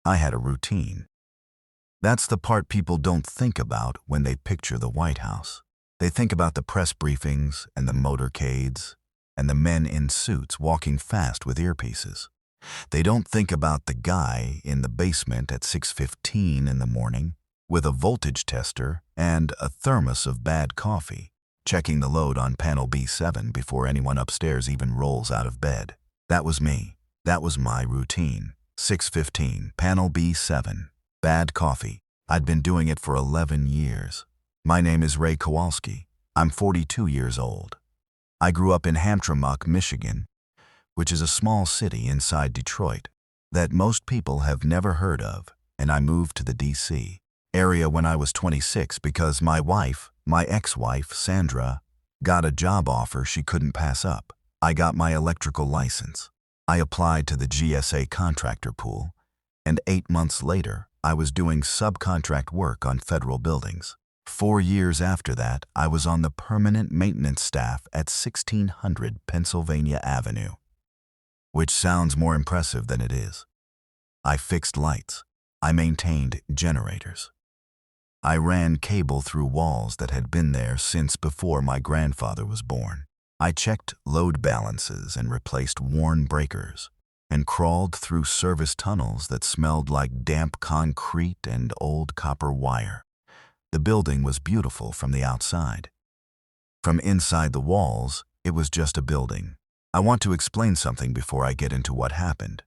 I had a routine. That's the part people don't think about when they picture the White House. They think about the press briefings and the motorcades and the men in suits walking fast with earpieces. They don't think about the guy in the basement at 6:15 in the morning with a voltage tester and a thermos of bad coffee, checking the load on panel B7 before anyone upstairs even rolls out of bed. That was me. That was my routine. 6:15, panel B7, bad coffee. I'd been doing it for 11 years. My name is Ray Kowalski. I'm 42 years old. I grew up in Hamtramck, Michigan, which is a small city inside Detroit that most people have never heard of, and I moved to the D.C. area when I was 26 because my ex-wife, Sandra, got a job offer she couldn't pass up. I got my electrical license. I applied to the GSA contractor pool, and 8 months later, I was doing subcontract work on federal buildings. 4 years after that, I was on the permanent maintenance staff at 1600 Pennsylvania Avenue, which sounds more impressive than it is. I fixed lights. I maintained generators. I ran cable through walls that had been there since before my grandfather was born. I checked load balances and replaced worn breakers, and crawled through service tunnels that smelled like damp concrete and old copper wire. The building was beautiful from the outside. From inside the walls, it was just a building. I want to explain something before I get into what happened,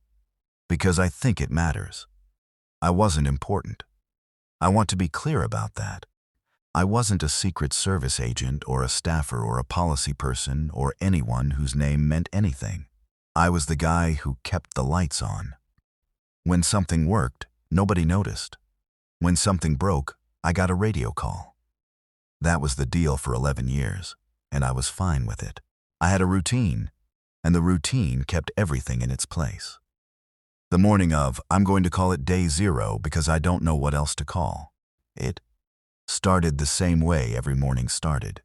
because I think it matters. I wasn't important. I want to be clear about that. I wasn't a Secret Service agent or a staffer or a policy person or anyone whose name meant anything. I was the guy who kept the lights on. When something worked, nobody noticed. When something broke, I got a radio call. That was the deal for 11 years, and I was fine with it. I had a routine, and the routine kept everything in its place. The morning of, I'm going to call it day 0 because I don't know what else to call it, started the same way every morning started.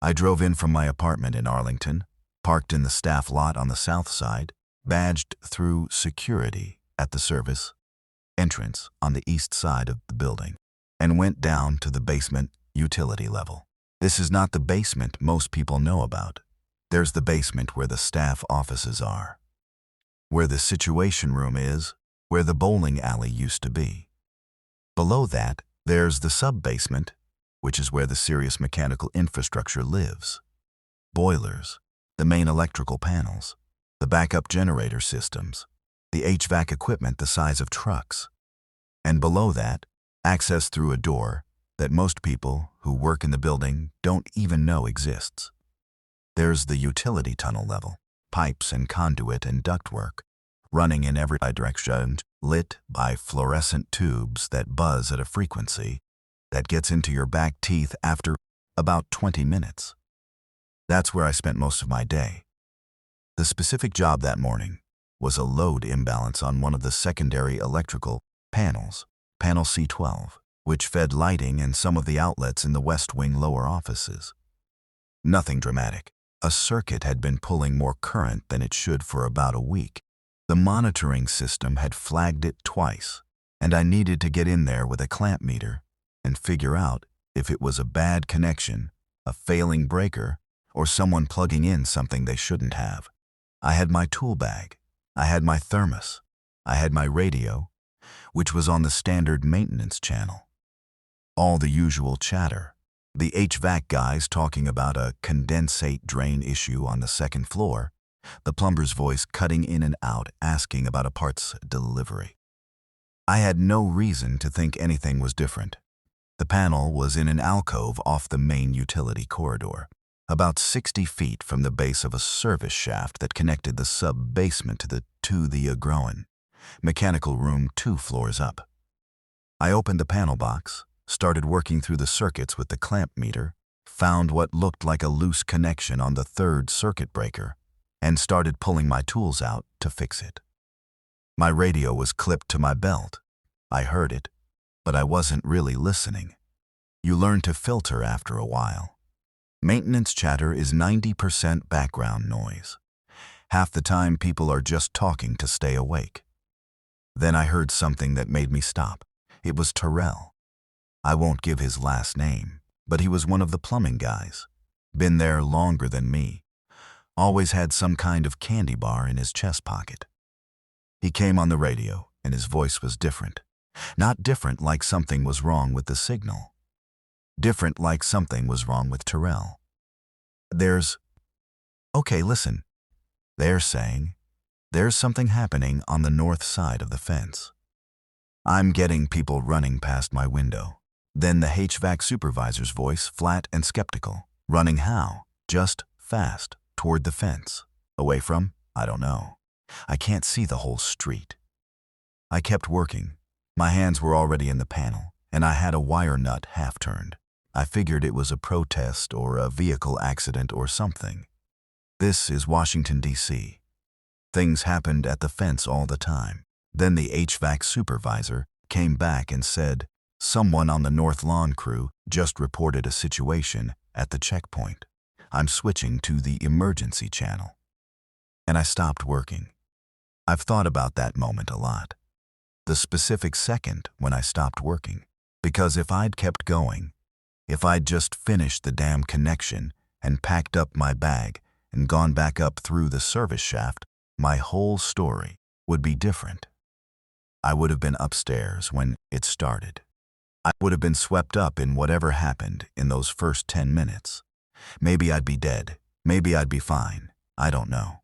I drove in from my apartment in Arlington, parked in the staff lot on the south side, badged through security at the service entrance on the east side of the building, and went down to the basement utility level. This is not the basement most people know about. There's the basement where the staff offices are, where the situation room is, where the bowling alley used to be. Below that, there's the sub-basement, which is where the serious mechanical infrastructure lives. Boilers, the main electrical panels, the backup generator systems, the HVAC equipment the size of trucks. And below that, access through a door that most people who work in the building don't even know exists. There's the utility tunnel level, pipes and conduit and ductwork, running in every direction, lit by fluorescent tubes that buzz at a frequency that gets into your back teeth after about 20 minutes. That's where I spent most of my day. The specific job that morning was a load imbalance on one of the secondary electrical panels, panel C12, which fed lighting and some of the outlets in the West Wing lower offices. Nothing dramatic. A circuit had been pulling more current than it should for about a week. The monitoring system had flagged it twice, and I needed to get in there with a clamp meter and figure out if it was a bad connection, a failing breaker, or someone plugging in something they shouldn't have. I had my tool bag. I had my thermos. I had my radio, which was on the standard maintenance channel. All the usual chatter. The HVAC guys talking about a condensate drain issue on the second floor, the plumber's voice cutting in and out asking about a parts delivery. I had no reason to think anything was different. The panel was in an alcove off the main utility corridor, about 60 feet from the base of a service shaft that connected the sub-basement to the Agroen mechanical room 2 floors up. I opened the panel box, started working through the circuits with the clamp meter, found what looked like a loose connection on the 3rd circuit breaker, and started pulling my tools out to fix it. My radio was clipped to my belt. I heard it, but I wasn't really listening. You learn to filter after a while. Maintenance chatter is 90% background noise. Half the time people are just talking to stay awake. Then I heard something that made me stop. It was Terrell. I won't give his last name, but he was one of the plumbing guys. Been there longer than me. Always had some kind of candy bar in his chest pocket. He came on the radio, and his voice was different. Not different like something was wrong with the signal. Different like something was wrong with Terrell. Okay, listen. They're saying, there's something happening on the north side of the fence. I'm getting people running past my window. Then the HVAC supervisor's voice, flat and skeptical. Running how? Just fast, toward the fence. Away from? I don't know. I can't see the whole street. I kept working. My hands were already in the panel, and I had a wire nut half-turned. I figured it was a protest or a vehicle accident or something. This is Washington, D.C. Things happened at the fence all the time. Then the HVAC supervisor came back and said, someone on the North Lawn crew just reported a situation at the checkpoint. I'm switching to the emergency channel. And I stopped working. I've thought about that moment a lot. The specific second when I stopped working. Because if I'd kept going, if I'd just finished the damn connection and packed up my bag and gone back up through the service shaft, my whole story would be different. I would have been upstairs when it started. I would have been swept up in whatever happened in those first 10 minutes. Maybe I'd be dead. Maybe I'd be fine. I don't know.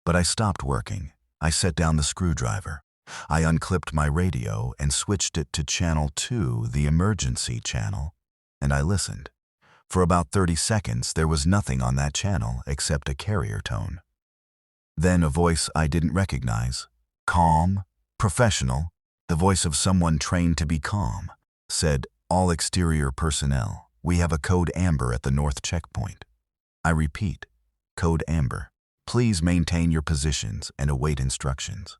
But I stopped working. I set down the screwdriver. I unclipped my radio and switched it to channel 2, the emergency channel, and I listened. For about 30 seconds, there was nothing on that channel except a carrier tone. Then a voice I didn't recognize, calm, professional, the voice of someone trained to be calm, said, all exterior personnel, we have a code amber at the north checkpoint. I repeat, code amber. Please maintain your positions and await instructions.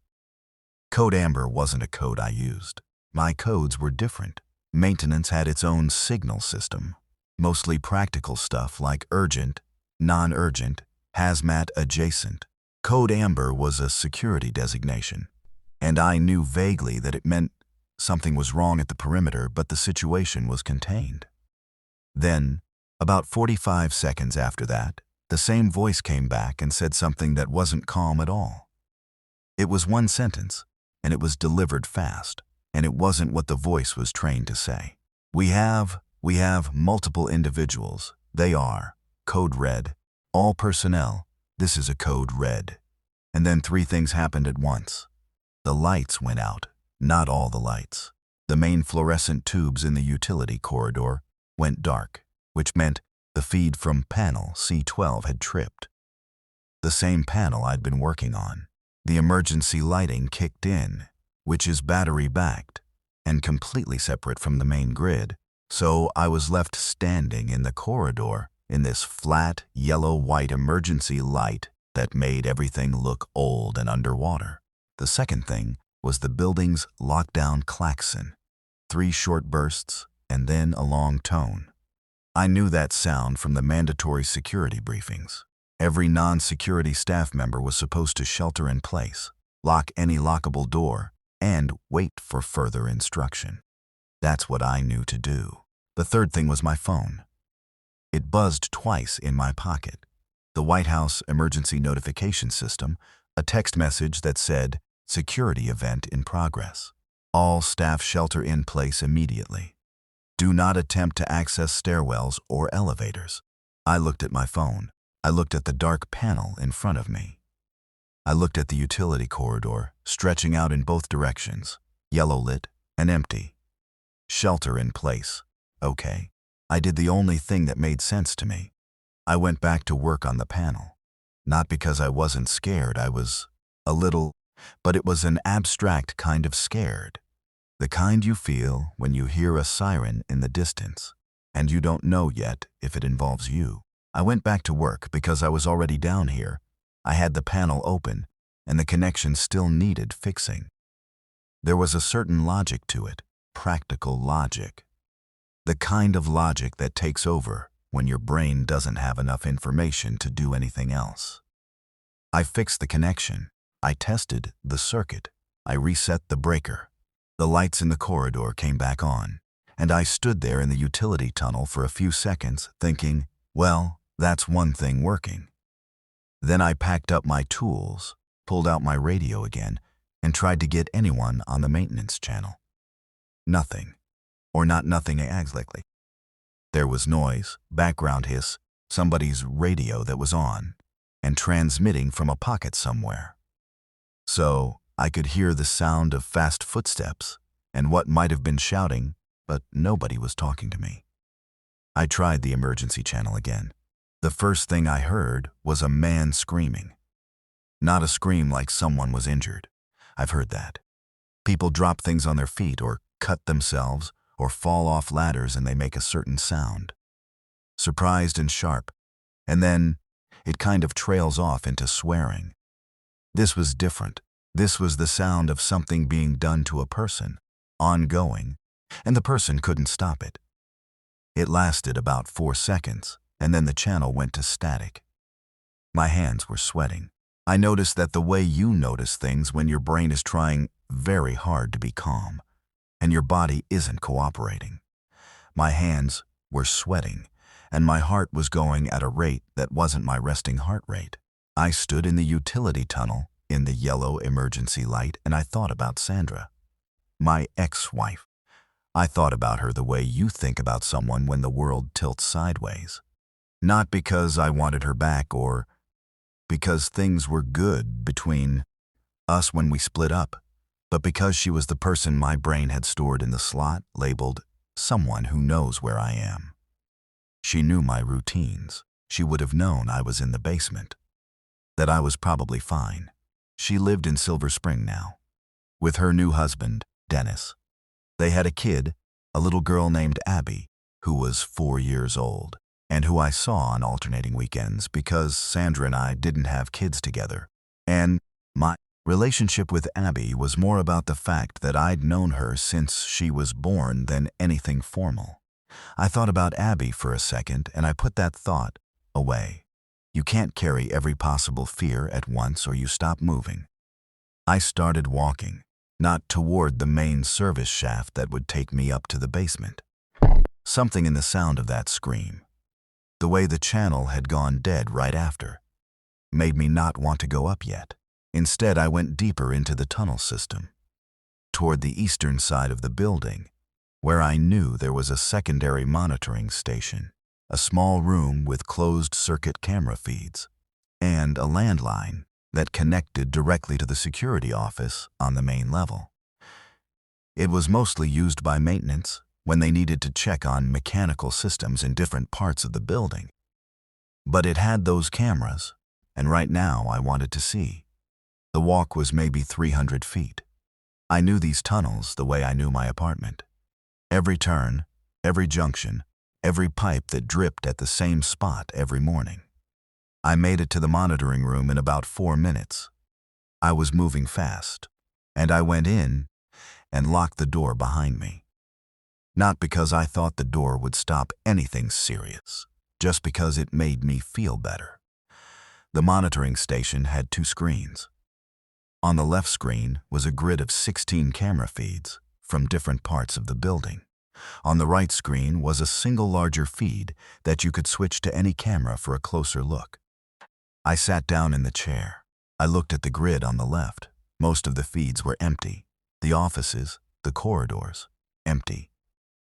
Code amber wasn't a code I used. My codes were different. Maintenance had its own signal system, mostly practical stuff like urgent, non-urgent, hazmat adjacent. Code amber was a security designation, and I knew vaguely that it meant something was wrong at the perimeter, but the situation was contained. Then, about 45 seconds after that, the same voice came back and said something that wasn't calm at all. It was one sentence, and it was delivered fast, and it wasn't what the voice was trained to say. We have multiple individuals. They are code red. All personnel, this is a code red. And then 3 things happened at once. The lights went out, not all the lights. The main fluorescent tubes in the utility corridor went dark, which meant the feed from panel C12 had tripped. The same panel I'd been working on. The emergency lighting kicked in, which is battery-backed and completely separate from the main grid, so I was left standing in the corridor in this flat, yellow-white emergency light that made everything look old and underwater. The second thing was the building's lockdown klaxon. 3 short bursts, and then a long tone. I knew that sound from the mandatory security briefings. Every non-security staff member was supposed to shelter in place, lock any lockable door, and wait for further instruction. That's what I knew to do. The third thing was my phone. It buzzed twice in my pocket. The White House emergency notification system, a text message that said, security event in progress. All staff shelter in place immediately. Do not attempt to access stairwells or elevators. I looked at my phone. I looked at the dark panel in front of me. I looked at the utility corridor, stretching out in both directions, yellow lit and empty. Shelter in place. Okay. I did the only thing that made sense to me. I went back to work on the panel. Not because I wasn't scared, I was a little, but it was an abstract kind of scared. The kind you feel when you hear a siren in the distance, and you don't know yet if it involves you. I went back to work because I was already down here. I had the panel open, and the connection still needed fixing. There was a certain logic to it, practical logic. The kind of logic that takes over when your brain doesn't have enough information to do anything else. I fixed the connection. I tested the circuit. I reset the breaker. The lights in the corridor came back on, and I stood there in the utility tunnel for a few seconds thinking, well, that's one thing working. Then I packed up my tools, pulled out my radio again, and tried to get anyone on the maintenance channel. Nothing. Or not nothing exactly. There was noise, background hiss, somebody's radio that was on, and transmitting from a pocket somewhere. So I could hear the sound of fast footsteps and what might have been shouting, but nobody was talking to me. I tried the emergency channel again. The first thing I heard was a man screaming. Not a scream like someone was injured. I've heard that. People drop things on their feet or cut themselves or fall off ladders and they make a certain sound. Surprised and sharp. And then it kind of trails off into swearing. This was different. This was the sound of something being done to a person, ongoing, and the person couldn't stop it. It lasted about 4 seconds, and then the channel went to static. My hands were sweating. I noticed that the way you notice things when your brain is trying very hard to be calm, and your body isn't cooperating. My hands were sweating, and my heart was going at a rate that wasn't my resting heart rate. I stood in the utility tunnel in the yellow emergency light, and I thought about Sandra, my ex-wife. I thought about her the way you think about someone when the world tilts sideways. Not because I wanted her back or because things were good between us when we split up, but because she was the person my brain had stored in the slot labeled someone who knows where I am. She knew my routines. She would have known I was in the basement, that I was probably fine. She lived in Silver Spring now, with her new husband, Dennis. They had a kid, a little girl named Abby, who was 4 years old, and who I saw on alternating weekends because Sandra and I didn't have kids together. And my relationship with Abby was more about the fact that I'd known her since she was born than anything formal. I thought about Abby for a second, and I put that thought away. You can't carry every possible fear at once or you stop moving. I started walking, not toward the main service shaft that would take me up to the basement. Something in the sound of that scream, the way the channel had gone dead right after, made me not want to go up yet. Instead, I went deeper into the tunnel system, toward the eastern side of the building, where I knew there was a secondary monitoring station, a small room with closed-circuit camera feeds, and a landline that connected directly to the security office on the main level. It was mostly used by maintenance when they needed to check on mechanical systems in different parts of the building. But it had those cameras, and right now I wanted to see. The walk was maybe 300 feet. I knew these tunnels the way I knew my apartment. Every turn, every junction, every pipe that dripped at the same spot every morning. I made it to the monitoring room in about 4 minutes. I was moving fast, and I went in and locked the door behind me. Not because I thought the door would stop anything serious, just because it made me feel better. The monitoring station had 2 screens. On the left screen was a grid of 16 camera feeds from different parts of the building. On the right screen was a single larger feed that you could switch to any camera for a closer look. I sat down in the chair. I looked at the grid on the left. Most of the feeds were empty. The offices, the corridors, empty.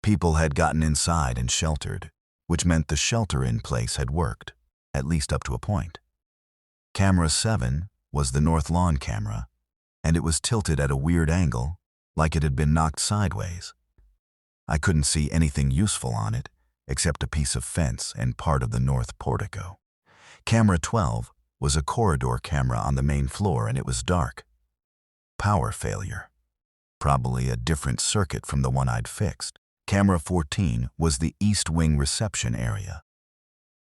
People had gotten inside and sheltered, which meant the shelter-in-place had worked, at least up to a point. Camera 7 was the north lawn camera, and it was tilted at a weird angle, like it had been knocked sideways. I couldn't see anything useful on it, except a piece of fence and part of the north portico. Camera 12 was a corridor camera on the main floor, and it was dark. Power failure. Probably a different circuit from the one I'd fixed. Camera 14 was the east wing reception area.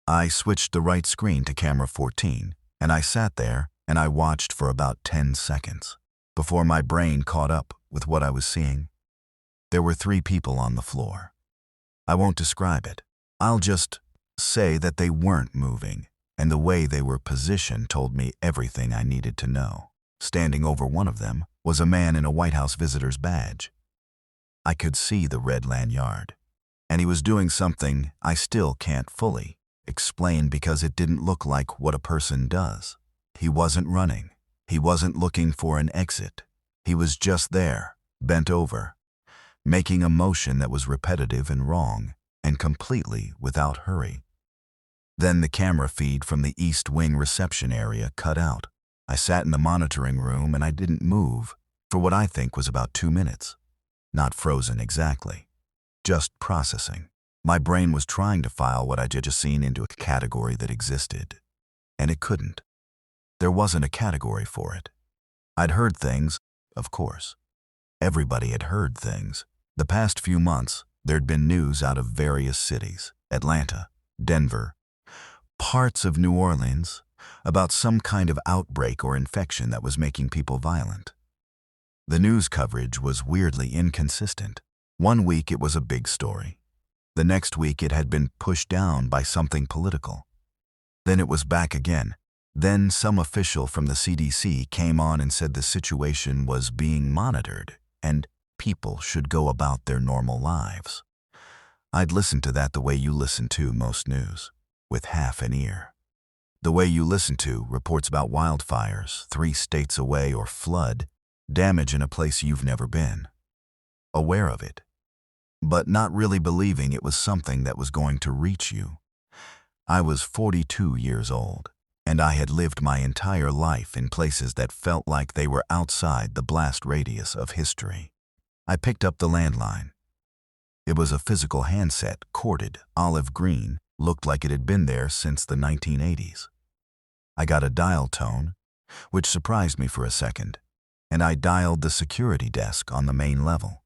I switched the right screen to camera 14, and I sat there and I watched for about 10 seconds before my brain caught up with what I was seeing. There were 3 people on the floor. I won't describe it. I'll just say that they weren't moving, and the way they were positioned told me everything I needed to know. Standing over one of them was a man in a White House visitor's badge. I could see the red lanyard, and he was doing something I still can't fully explain because it didn't look like what a person does. He wasn't running. He wasn't looking for an exit. He was just there, bent over, making a motion that was repetitive and wrong, and completely without hurry. Then the camera feed from the East Wing reception area cut out. I sat in the monitoring room and I didn't move for what I think was about 2 minutes. Not frozen exactly, just processing. My brain was trying to file what I'd just seen into a category that existed, and it couldn't. There wasn't a category for it. I'd heard things, of course. Everybody had heard things. The past few months, there'd been news out of various cities, Atlanta, Denver, parts of New Orleans, about some kind of outbreak or infection that was making people violent. The news coverage was weirdly inconsistent. One week it was a big story. The next week it had been pushed down by something political. Then it was back again. Then some official from the CDC came on and said the situation was being monitored and people should go about their normal lives. I'd listen to that the way you listen to most news, with half an ear. The way you listen to reports about wildfires 3 states away or flood, damage in a place you've never been. Aware of it, but not really believing it was something that was going to reach you. I was 42 years old, and I had lived my entire life in places that felt like they were outside the blast radius of history. I picked up the landline. It was a physical handset, corded, olive green, looked like it had been there since the 1980s. I got a dial tone, which surprised me for a second, and I dialed the security desk on the main level.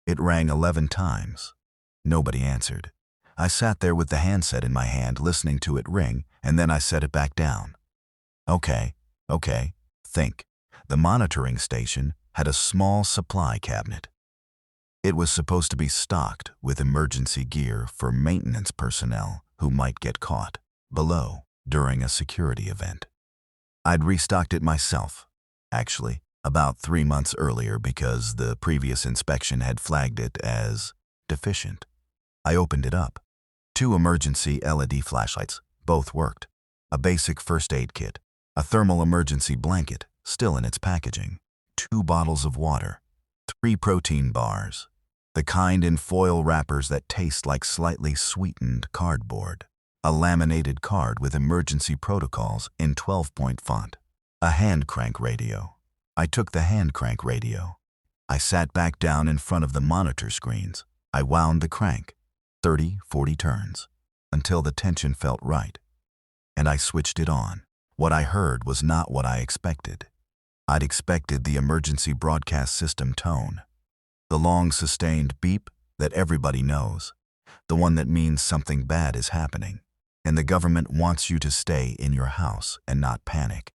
It rang 11 times. Nobody answered. I sat there with the handset in my hand listening to it ring, and then I set it back down. Okay, think. The monitoring station had a small supply cabinet. It was supposed to be stocked with emergency gear for maintenance personnel who might get caught below during a security event. I'd restocked it myself, actually, about 3 months earlier because the previous inspection had flagged it as deficient. I opened it up. 2 emergency LED flashlights, both worked. A basic first aid kit. A thermal emergency blanket, still in its packaging. 2 bottles of water. 3 protein bars. The kind in foil wrappers that taste like slightly sweetened cardboard. A laminated card with emergency protocols in 12-point font. A hand crank radio. I took the hand crank radio. I sat back down in front of the monitor screens. I wound the crank, 30, 40 turns, until the tension felt right. And I switched it on. What I heard was not what I expected. I'd expected the emergency broadcast system tone. The long sustained beep that everybody knows. The one that means something bad is happening, and the government wants you to stay in your house and not panic.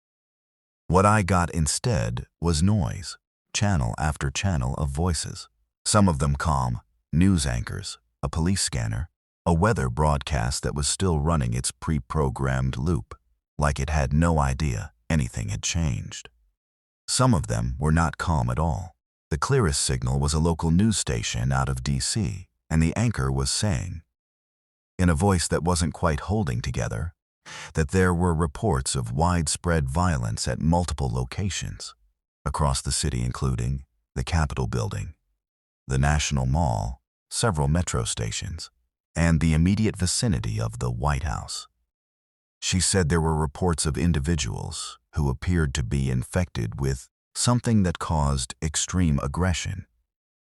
What I got instead was noise, channel after channel of voices. Some of them calm, news anchors, a police scanner, a weather broadcast that was still running its pre-programmed loop, like it had no idea anything had changed. Some of them were not calm at all. The clearest signal was a local news station out of DC, and the anchor was saying, in a voice that wasn't quite holding together, that there were reports of widespread violence at multiple locations across the city, including the Capitol building, the National Mall, several metro stations, and the immediate vicinity of the White House. She said there were reports of individuals who appeared to be infected with something that caused extreme aggression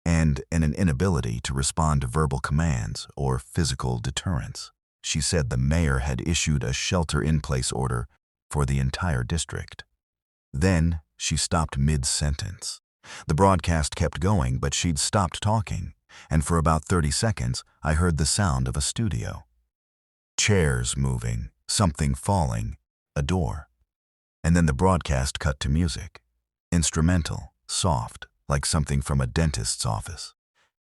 and an inability to respond to verbal commands or physical deterrence. She said the mayor had issued a shelter-in-place order for the entire district. Then she stopped mid-sentence. The broadcast kept going, but she'd stopped talking, and for about 30 seconds I heard the sound of a studio. Chairs moving, something falling, a door. And then the broadcast cut to music. Instrumental, soft, like something from a dentist's office.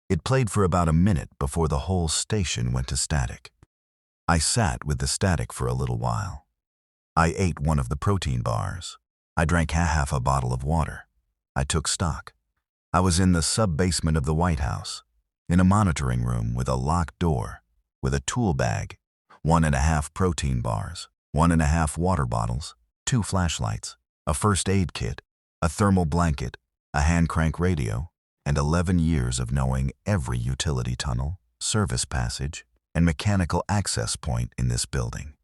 It played for about a minute before the whole station went to static. I sat with the static for a little while. I ate one of the protein bars. I drank half a bottle of water. I took stock. I was in the sub-basement of the White House, in a monitoring room with a locked door, with a tool bag, 1.5 protein bars, 1.5 water bottles, 2 flashlights, a first aid kit, a thermal blanket, a hand crank radio, and 11 years of knowing every utility tunnel, service passage, and mechanical access point in this building.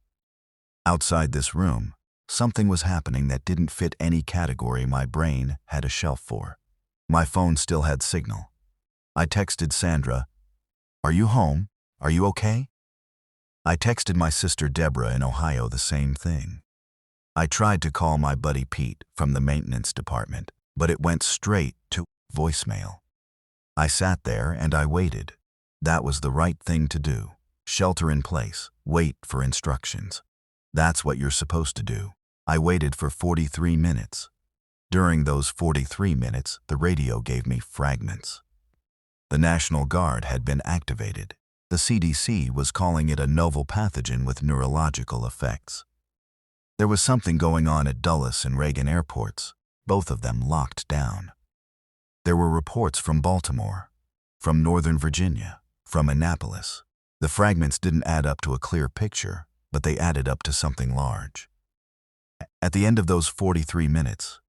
Outside this room, something was happening that didn't fit any category my brain had a shelf for. My phone still had signal. I texted Sandra, "Are you home? Are you okay?" I texted my sister Deborah in Ohio the same thing. I tried to call my buddy Pete from the maintenance department, but it went straight to voicemail. I sat there and I waited. That was the right thing to do. Shelter in place, wait for instructions. That's what you're supposed to do. I waited for 43 minutes. During those 43 minutes, the radio gave me fragments. The National Guard had been activated. The CDC was calling it a novel pathogen with neurological effects. There was something going on at Dulles and Reagan airports, both of them locked down. There were reports from Baltimore, from Northern Virginia, from Annapolis. The fragments didn't add up to a clear picture, but they added up to something large. At the end of those 43 minutes,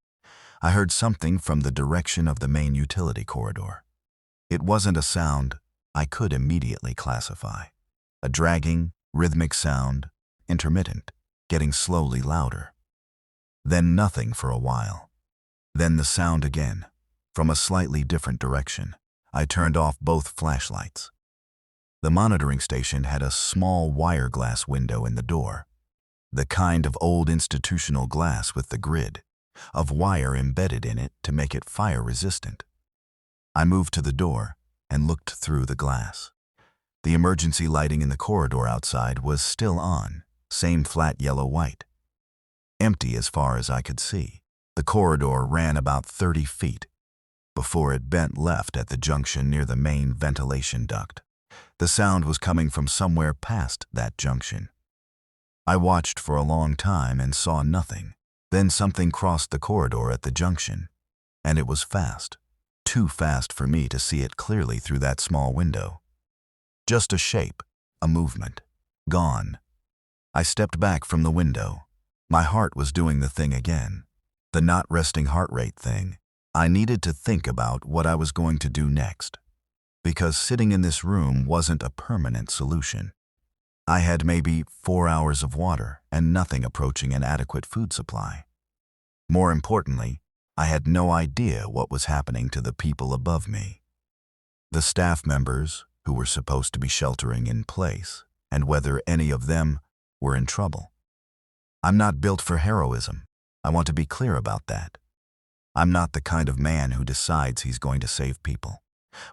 I heard something from the direction of the main utility corridor. It wasn't a sound I could immediately classify. A dragging, rhythmic sound, intermittent, getting slowly louder. Then nothing for a while. Then the sound again, from a slightly different direction. I turned off both flashlights. The monitoring station had a small wire glass window in the door, the kind of old institutional glass with the grid of wire embedded in it to make it fire-resistant. I moved to the door and looked through the glass. The emergency lighting in the corridor outside was still on, same flat yellow-white. Empty as far as I could see. The corridor ran about 30 feet before it bent left at the junction near the main ventilation duct. The sound was coming from somewhere past that junction. I watched for a long time and saw nothing. Then something crossed the corridor at the junction, and it was fast. Too fast for me to see it clearly through that small window. Just a shape, a movement. Gone. I stepped back from the window. My heart was doing the thing again. The not resting heart rate thing. I needed to think about what I was going to do next, because sitting in this room wasn't a permanent solution. I had maybe 4 hours of water and nothing approaching an adequate food supply. More importantly, I had no idea what was happening to the people above me. The staff members who were supposed to be sheltering in place, and whether any of them were in trouble. I'm not built for heroism. I want to be clear about that. I'm not the kind of man who decides he's going to save people.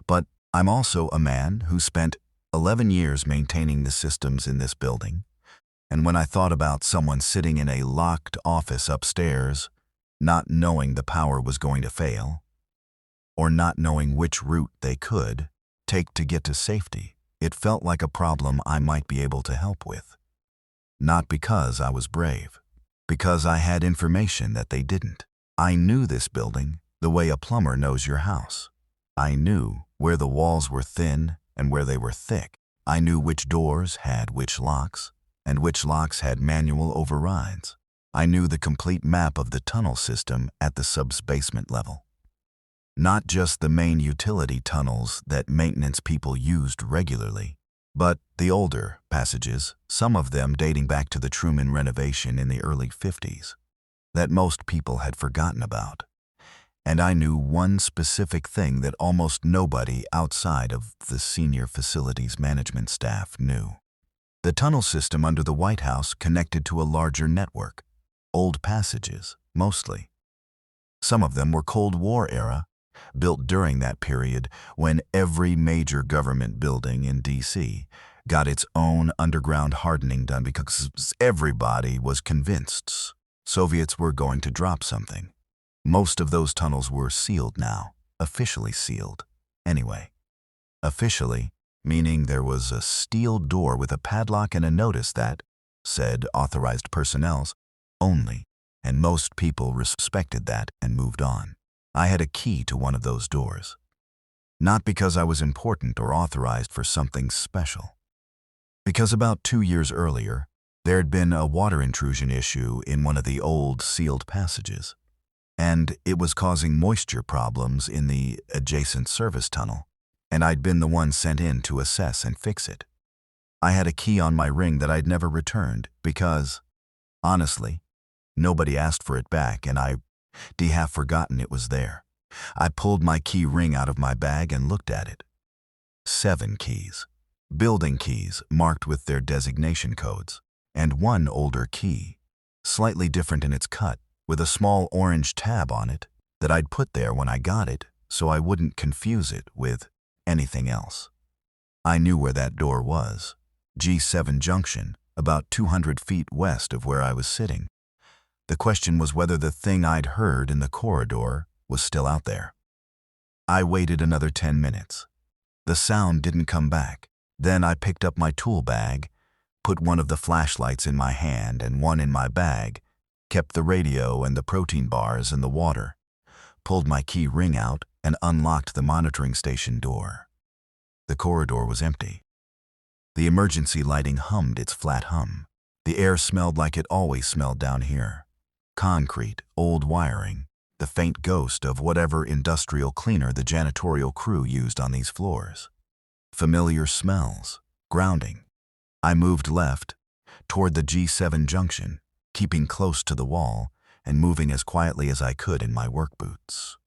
But I'm also a man who spent 11 years maintaining the systems in this building, and when I thought about someone sitting in a locked office upstairs, not knowing the power was going to fail, or not knowing which route they could take to get to safety, it felt like a problem I might be able to help with. Not because I was brave, because I had information that they didn't. I knew this building the way a plumber knows your house. I knew where the walls were thin and where they were thick. I knew which doors had which locks, and which locks had manual overrides. I knew the complete map of the tunnel system at the subs-basement level. Not just the main utility tunnels that maintenance people used regularly, but the older passages, some of them dating back to the Truman renovation in the early 50s, that most people had forgotten about. And I knew one specific thing that almost nobody outside of the senior facilities management staff knew. The tunnel system under the White House connected to a larger network, old passages, mostly. Some of them were Cold War era, built during that period when every major government building in D.C. got its own underground hardening done because everybody was convinced Soviets were going to drop something. Most of those tunnels were sealed now, officially sealed. Anyway, officially, meaning there was a steel door with a padlock and a notice that said authorized personnel's only. and most people respected that and moved on. I had a key to one of those doors. Not because I was important or authorized for something special. Because about 2 years earlier, there had been a water intrusion issue in one of the old sealed passages, and it was causing moisture problems in the adjacent service tunnel, and I'd been the one sent in to assess and fix it. I had a key on my ring that I'd never returned because, honestly, nobody asked for it back, and I'd half forgotten it was there. I pulled my key ring out of my bag and looked at it. 7 keys. Building keys marked with their designation codes, and one older key, slightly different in its cut, with a small orange tab on it that I'd put there when I got it so I wouldn't confuse it with anything else. I knew where that door was, G7 Junction, about 200 feet west of where I was sitting. The question was whether the thing I'd heard in the corridor was still out there. I waited another 10 minutes. The sound didn't come back. Then I picked up my tool bag, put one of the flashlights in my hand and one in my bag, kept the radio and the protein bars in the water, pulled my key ring out, and unlocked the monitoring station door. The corridor was empty. The emergency lighting hummed its flat hum. The air smelled like it always smelled down here. Concrete, old wiring, the faint ghost of whatever industrial cleaner the janitorial crew used on these floors. Familiar smells, grounding. I moved left, toward the G7 Junction, keeping close to the wall and moving as quietly as I could in my work boots.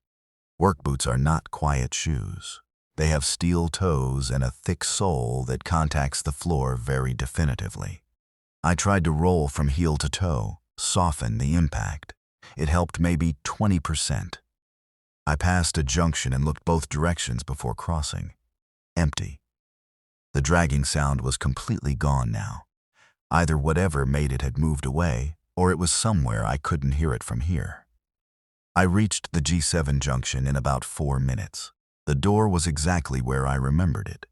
Work boots are not quiet shoes. They have steel toes and a thick sole that contacts the floor very definitively. I tried to roll from heel to toe, soften the impact. It helped maybe 20%. I passed a junction and looked both directions before crossing. Empty. The dragging sound was completely gone now. Either whatever made it had moved away, or it was somewhere I couldn't hear it from here. I reached the G7 Junction in about 4 minutes. The door was exactly where I remembered it.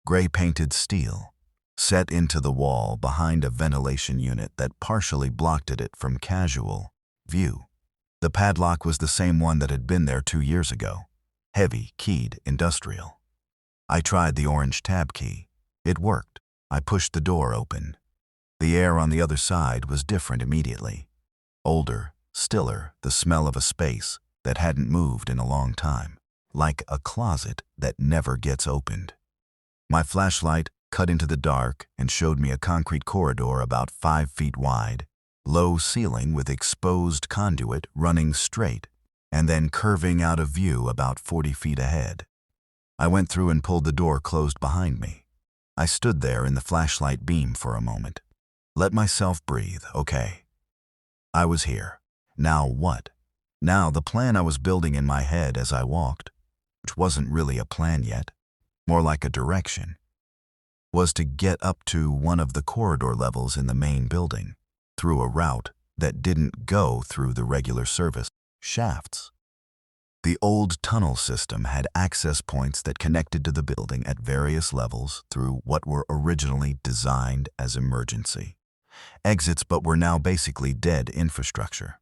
Gray-painted steel, set into the wall behind a ventilation unit that partially blocked it from casual view. The padlock was the same one that had been there 2 years ago. Heavy, keyed, industrial. I tried the orange tab key. It worked. I pushed the door open. The air on the other side was different immediately. Older, stiller, the smell of a space that hadn't moved in a long time. Like a closet that never gets opened. My flashlight cut into the dark and showed me a concrete corridor about 5 feet wide, low ceiling with exposed conduit running straight and then curving out of view about 40 feet ahead. I went through and pulled the door closed behind me. I stood there in the flashlight beam for a moment. Let myself breathe, okay. I was here. Now what? Now the plan I was building in my head as I walked, which wasn't really a plan yet, more like a direction, was to get up to one of the corridor levels in the main building, through a route that didn't go through the regular service shafts. The old tunnel system had access points that connected to the building at various levels through what were originally designed as emergency exits but were now basically dead infrastructure.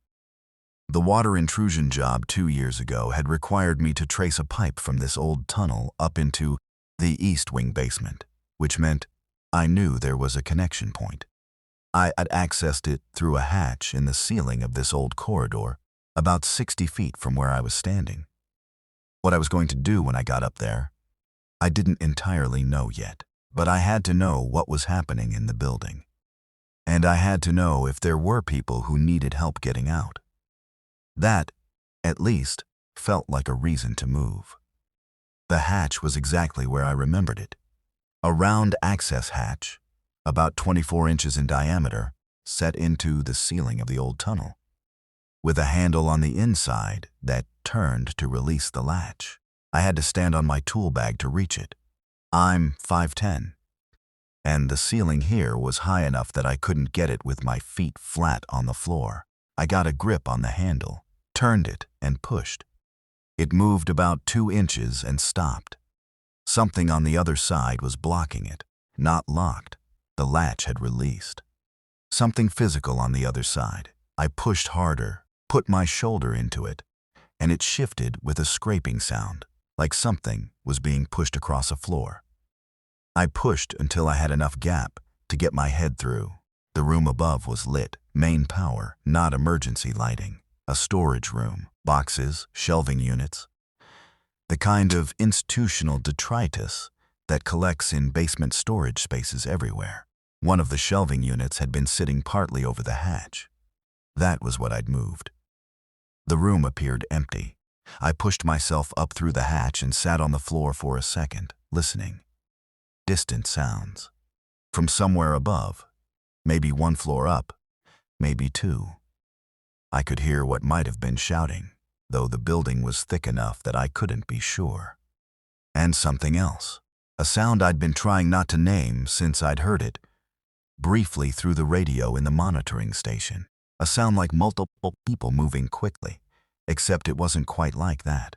The water intrusion job 2 years ago had required me to trace a pipe from this old tunnel up into the East Wing basement, which meant I knew there was a connection point. I had accessed it through a hatch in the ceiling of this old corridor, about 60 feet from where I was standing. What I was going to do when I got up there, I didn't entirely know yet, but I had to know what was happening in the building. And I had to know if there were people who needed help getting out. That, at least, felt like a reason to move. The hatch was exactly where I remembered it. A round access hatch, about 24 inches in diameter, set into the ceiling of the old tunnel, with a handle on the inside that turned to release the latch. I had to stand on my tool bag to reach it. I'm 5'10", and the ceiling here was high enough that I couldn't get it with my feet flat on the floor. I got a grip on the handle, turned it, and pushed. It moved about 2 inches and stopped. Something on the other side was blocking it, not locked. The latch had released. Something physical on the other side. I pushed harder, put my shoulder into it, and it shifted with a scraping sound, like something was being pushed across a floor. I pushed until I had enough gap to get my head through. The room above was lit, main power, not emergency lighting. A storage room, boxes, shelving units. The kind of institutional detritus that collects in basement storage spaces everywhere. One of the shelving units had been sitting partly over the hatch. That was what I'd moved. The room appeared empty. I pushed myself up through the hatch and sat on the floor for a second, listening. Distant sounds. From somewhere above. Maybe one floor up. Maybe two. I could hear what might have been shouting, though the building was thick enough that I couldn't be sure. And something else. A sound I'd been trying not to name since I'd heard it, briefly through the radio in the monitoring station. A sound like multiple people moving quickly, except it wasn't quite like that.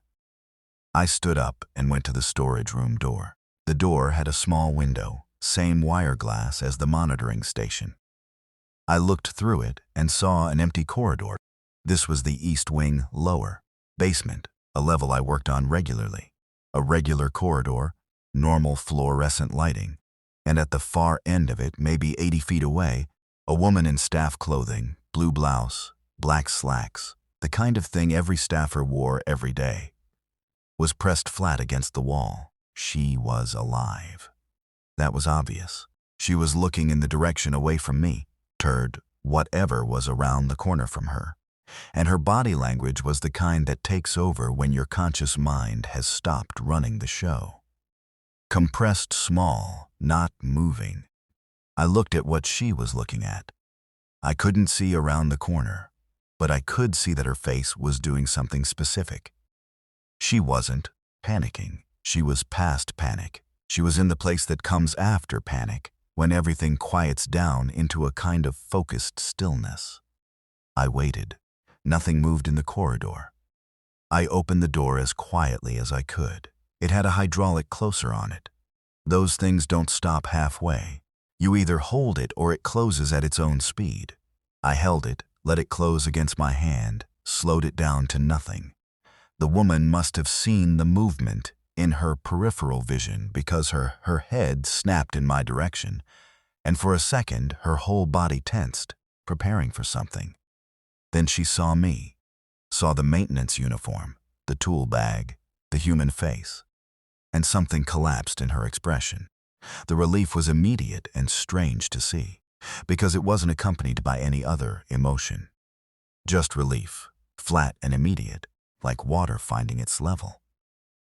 I stood up and went to the storage room door. The door had a small window, same wire glass as the monitoring station. I looked through it and saw an empty corridor. This was the east wing, lower, basement, a level I worked on regularly. A regular corridor, normal fluorescent lighting, and at the far end of it, maybe 80 feet away, a woman in staff clothing, blue blouse, black slacks, the kind of thing every staffer wore every day, was pressed flat against the wall. She was alive. That was obvious. She was looking in the direction away from me, toward whatever was around the corner from her. And her body language was the kind that takes over when your conscious mind has stopped running the show. Compressed small, not moving. I looked at what she was looking at. I couldn't see around the corner, but I could see that her face was doing something specific. She wasn't panicking. She was past panic. She was in the place that comes after panic, when everything quiets down into a kind of focused stillness. I waited. Nothing moved in the corridor. I opened the door as quietly as I could. It had a hydraulic closer on it. Those things don't stop halfway. You either hold it or it closes at its own speed. I held it, let it close against my hand, slowed it down to nothing. The woman must have seen the movement in her peripheral vision because her head snapped in my direction, and for a second her whole body tensed, preparing for something. Then she saw me, saw the maintenance uniform, the tool bag, the human face, and something collapsed in her expression. The relief was immediate and strange to see, because it wasn't accompanied by any other emotion. Just relief, flat and immediate, like water finding its level.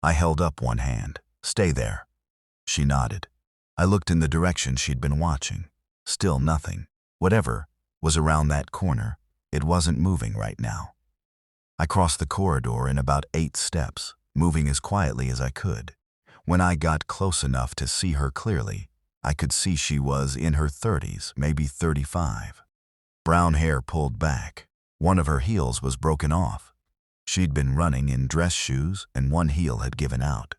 I held up one hand. "Stay there." She nodded. I looked in the direction she'd been watching. Still nothing. Whatever was around that corner, it wasn't moving right now. I crossed the corridor in about 8 steps, moving as quietly as I could. When I got close enough to see her clearly, I could see she was in her 30s, maybe 35. Brown hair pulled back. One of her heels was broken off. She'd been running in dress shoes and one heel had given out.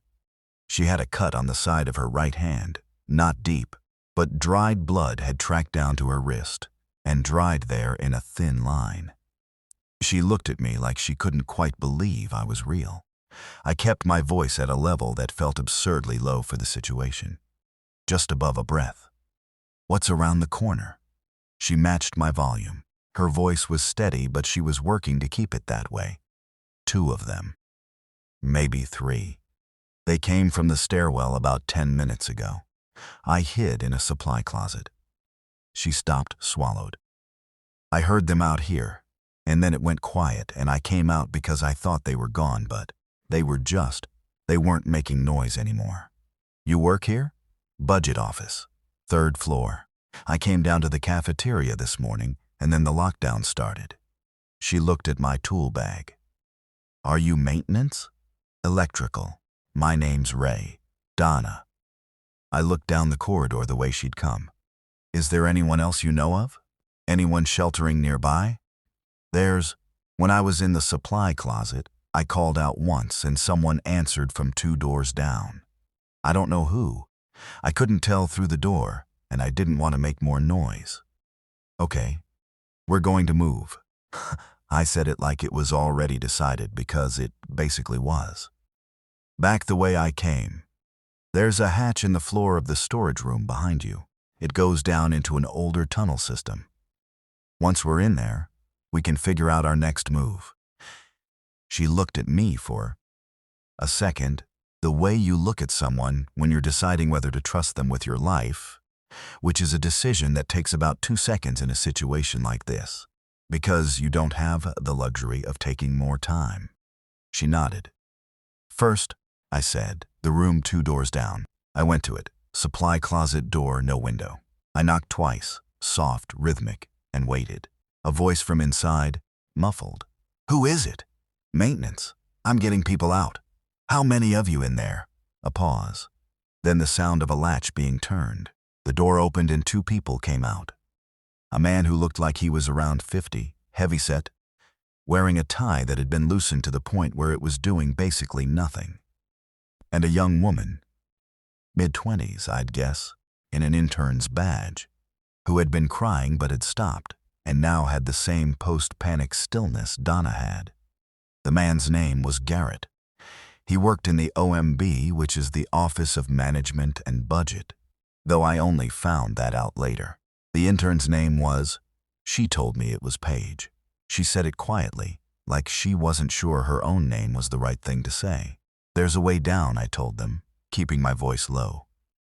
She had a cut on the side of her right hand, not deep, but dried blood had tracked down to her wrist and dried there in a thin line. She looked at me like she couldn't quite believe I was real. I kept my voice at a level that felt absurdly low for the situation, just above a breath. "What's around the corner?" She matched my volume. Her voice was steady, but she was working to keep it that way. 2 of them. Maybe 3. They came from the stairwell about 10 minutes ago. I hid in a supply closet. She stopped, swallowed. "I heard them out here, and then it went quiet, and I came out because I thought they were gone, but they weren't making noise anymore." "You work here?" "Budget office, 3rd floor. I came down to the cafeteria this morning, and then the lockdown started." She looked at my tool bag. "Are you maintenance?" "Electrical. My name's Ray. Donna." I looked down the corridor the way she'd come. "Is there anyone else you know of? Anyone sheltering nearby?" When I was in the supply closet, I called out once and someone answered from 2 doors down. I don't know who. I couldn't tell through the door, and I didn't want to make more noise. "Okay, we're going to move." I said it like it was already decided because it basically was. Back the way I came. There's a hatch in the floor of the storage room behind you. It goes down into an older tunnel system. Once we're in there, we can figure out our next move. She looked at me for a second, the way you look at someone when you're deciding whether to trust them with your life, which is a decision that takes about 2 seconds in a situation like this, because you don't have the luxury of taking more time. She nodded. First, I said, the room 2 doors down. I went to it. Supply closet door, no window. I knocked twice, soft, rhythmic, and waited. A voice from inside, muffled. Who is it? Maintenance. I'm getting people out. How many of you in there? A pause. Then the sound of a latch being turned. The door opened and 2 people came out. A man who looked like he was around 50, heavyset, wearing a tie that had been loosened to the point where it was doing basically nothing. And a young woman, mid-20s, I'd guess, in an intern's badge, who had been crying but had stopped, and now had the same post-panic stillness Donna had. The man's name was Garrett. He worked in the OMB, which is the Office of Management and Budget, though I only found that out later. The intern's name was, she told me it was Paige. She said it quietly, like she wasn't sure her own name was the right thing to say. There's a way down, I told them, keeping my voice low.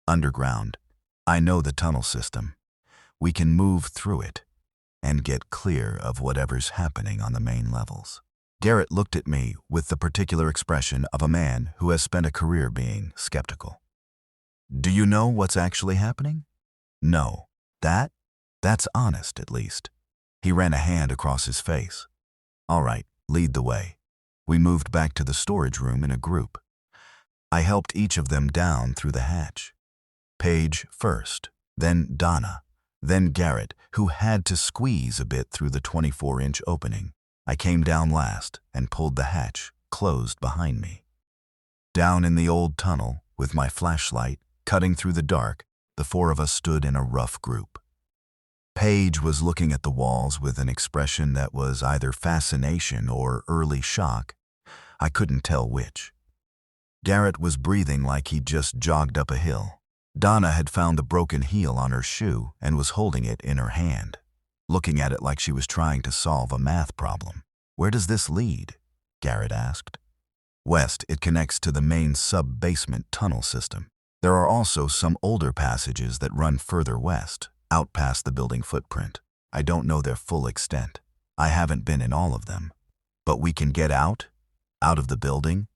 Underground. I know the tunnel system. We can move through it and get clear of whatever's happening on the main levels. Garrett looked at me with the particular expression of a man who has spent a career being skeptical. Do you know what's actually happening? No. That's honest, at least. He ran a hand across his face. All right, lead the way. We moved back to the storage room in a group. I helped each of them down through the hatch. Paige first, then Donna, then Garrett, who had to squeeze a bit through the 24-inch opening. I came down last and pulled the hatch closed behind me. Down in the old tunnel, with my flashlight cutting through the dark, the 4 of us stood in a rough group. Paige was looking at the walls with an expression that was either fascination or early shock. I couldn't tell which. Garrett was breathing like he'd just jogged up a hill. Donna had found the broken heel on her shoe and was holding it in her hand, looking at it like she was trying to solve a math problem. Where does this lead? Garrett asked. West, it connects to the main sub-basement tunnel system. There are also some older passages that run further west, out past the building footprint. I don't know their full extent. I haven't been in all of them. But we can get out? Out of the building?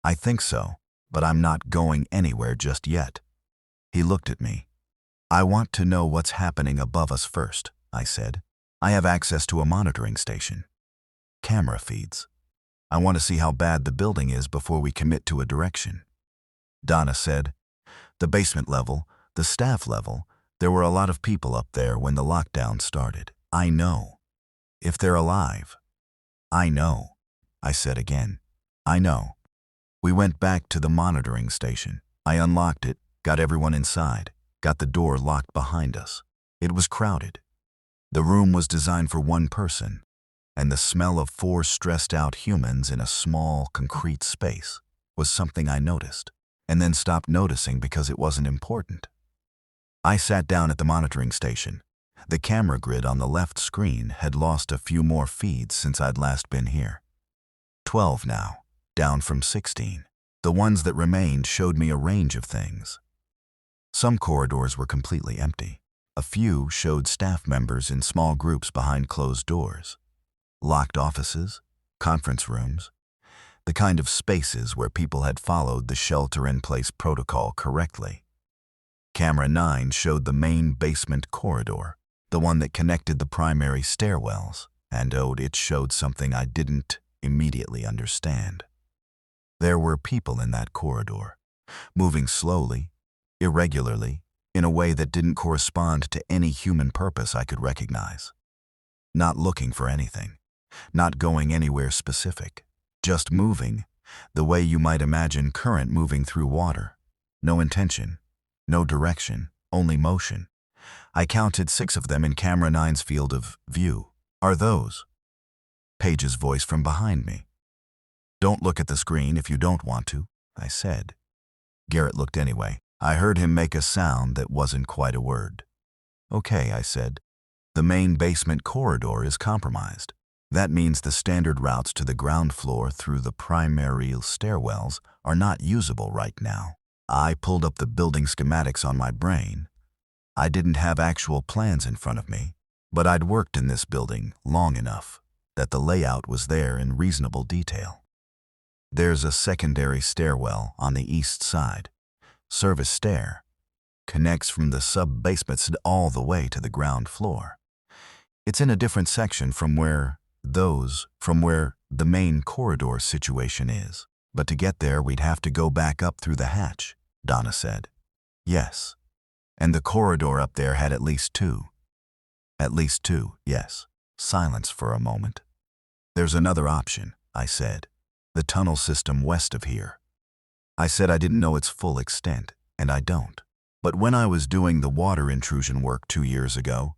I think so, but I'm not going anywhere just yet. He looked at me. I want to know what's happening above us first, I said. I have access to a monitoring station. Camera feeds. I want to see how bad the building is before we commit to a direction. Donna said, the basement level, the staff level, there were a lot of people up there when the lockdown started. I know. If they're alive. I know. I said again. I know. We went back to the monitoring station. I unlocked it, got everyone inside, got the door locked behind us. It was crowded. The room was designed for 1 person, and the smell of 4 stressed-out humans in a small, concrete space was something I noticed, and then stopped noticing because it wasn't important. I sat down at the monitoring station. The camera grid on the left screen had lost a few more feeds since I'd last been here. 12 now, down from 16. The ones that remained showed me a range of things. Some corridors were completely empty. A few showed staff members in small groups behind closed doors. Locked offices, conference rooms, the kind of spaces where people had followed the shelter-in-place protocol correctly. Camera 9 showed the main basement corridor, the one that connected the primary stairwells, and it showed something I didn't immediately understand. There were people in that corridor, moving slowly, irregularly, in a way that didn't correspond to any human purpose I could recognize. Not looking for anything, not going anywhere specific, just moving, the way you might imagine current moving through water. No intention, no direction, only motion. I counted 6 of them in Camera 9's field of view. Are those? Paige's voice from behind me. "Don't look at the screen if you don't want to," I said. Garrett looked anyway. I heard him make a sound that wasn't quite a word. "Okay," I said. "The main basement corridor is compromised. That means the standard routes to the ground floor through the primary stairwells are not usable right now." I pulled up the building schematics on my brain. I didn't have actual plans in front of me, but I'd worked in this building long enough that the layout was there in reasonable detail. There's a secondary stairwell on the east side. Service stair. Connects from the sub-basement all the way to the ground floor. It's in a different section from where the main corridor situation is. But to get there, we'd have to go back up through the hatch, Donna said. "Yes. And the corridor up there had at least two." "At least two, yes." Silence for a moment. "There's another option," I said. "The tunnel system west of here." I said I didn't know its full extent, and I don't. But when I was doing the water intrusion work 2 years ago,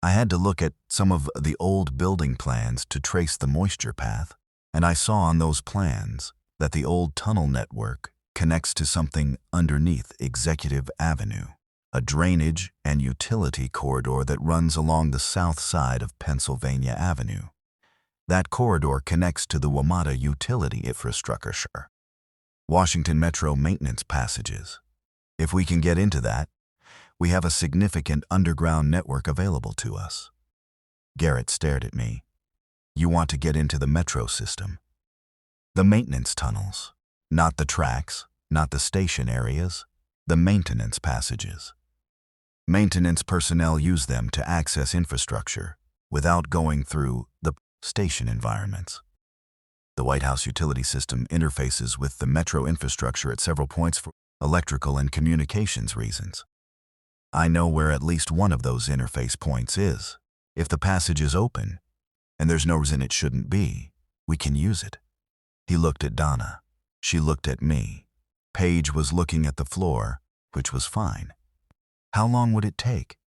I had to look at some of the old building plans to trace the moisture path, and I saw on those plans that the old tunnel network connects to something underneath Executive Avenue, a drainage and utility corridor that runs along the south side of Pennsylvania Avenue. That corridor connects to the WMATA utility infrastructure, Washington Metro maintenance passages. If we can get into that, we have a significant underground network available to us. Garrett stared at me. "You want to get into the metro system?" "The maintenance tunnels. Not the tracks, not the station areas, the maintenance passages. Maintenance personnel use them to access infrastructure without going through the station environments. The White House utility system interfaces with the metro infrastructure at several points for electrical and communications reasons. I know where at least one of those interface points is. If the passage is open, and there's no reason it shouldn't be, we can use it." He looked at Donna. She looked at me. Paige was looking at the floor, which was fine. "How long would it take?"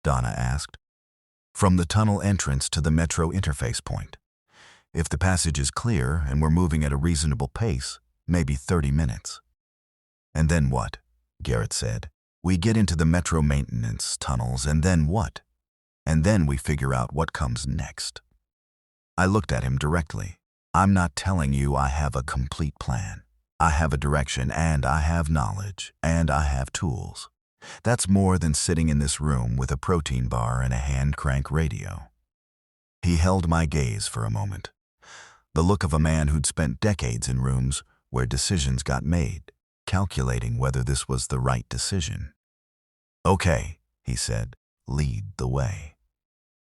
Donna asked. "From the tunnel entrance to the metro interface point. If the passage is clear and we're moving at a reasonable pace, maybe 30 minutes. "And then what?" Garrett said. "We get into the metro maintenance tunnels, and then what? And then we figure out what comes next." I looked at him directly. "I'm not telling you I have a complete plan. I have a direction, and I have knowledge, and I have tools. That's more than sitting in this room with a protein bar and a hand crank radio." He held my gaze for a moment. The look of a man who'd spent decades in rooms where decisions got made, calculating whether this was the right decision. "Okay," he said, "lead the way."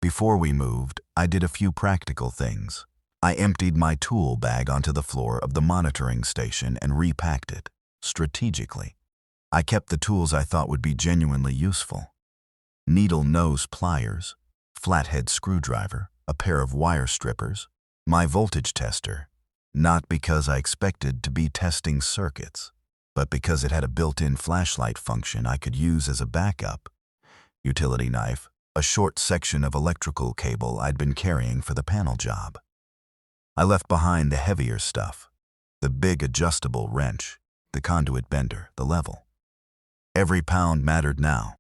Before we moved, I did a few practical things. I emptied my tool bag onto the floor of the monitoring station and repacked it, strategically. I kept the tools I thought would be genuinely useful. Needle nose pliers, flathead screwdriver, a pair of wire strippers, my voltage tester, not because I expected to be testing circuits, but because it had a built-in flashlight function I could use as a backup, utility knife, a short section of electrical cable I'd been carrying for the panel job. I left behind the heavier stuff, the big adjustable wrench, the conduit bender, the level. Every pound mattered now.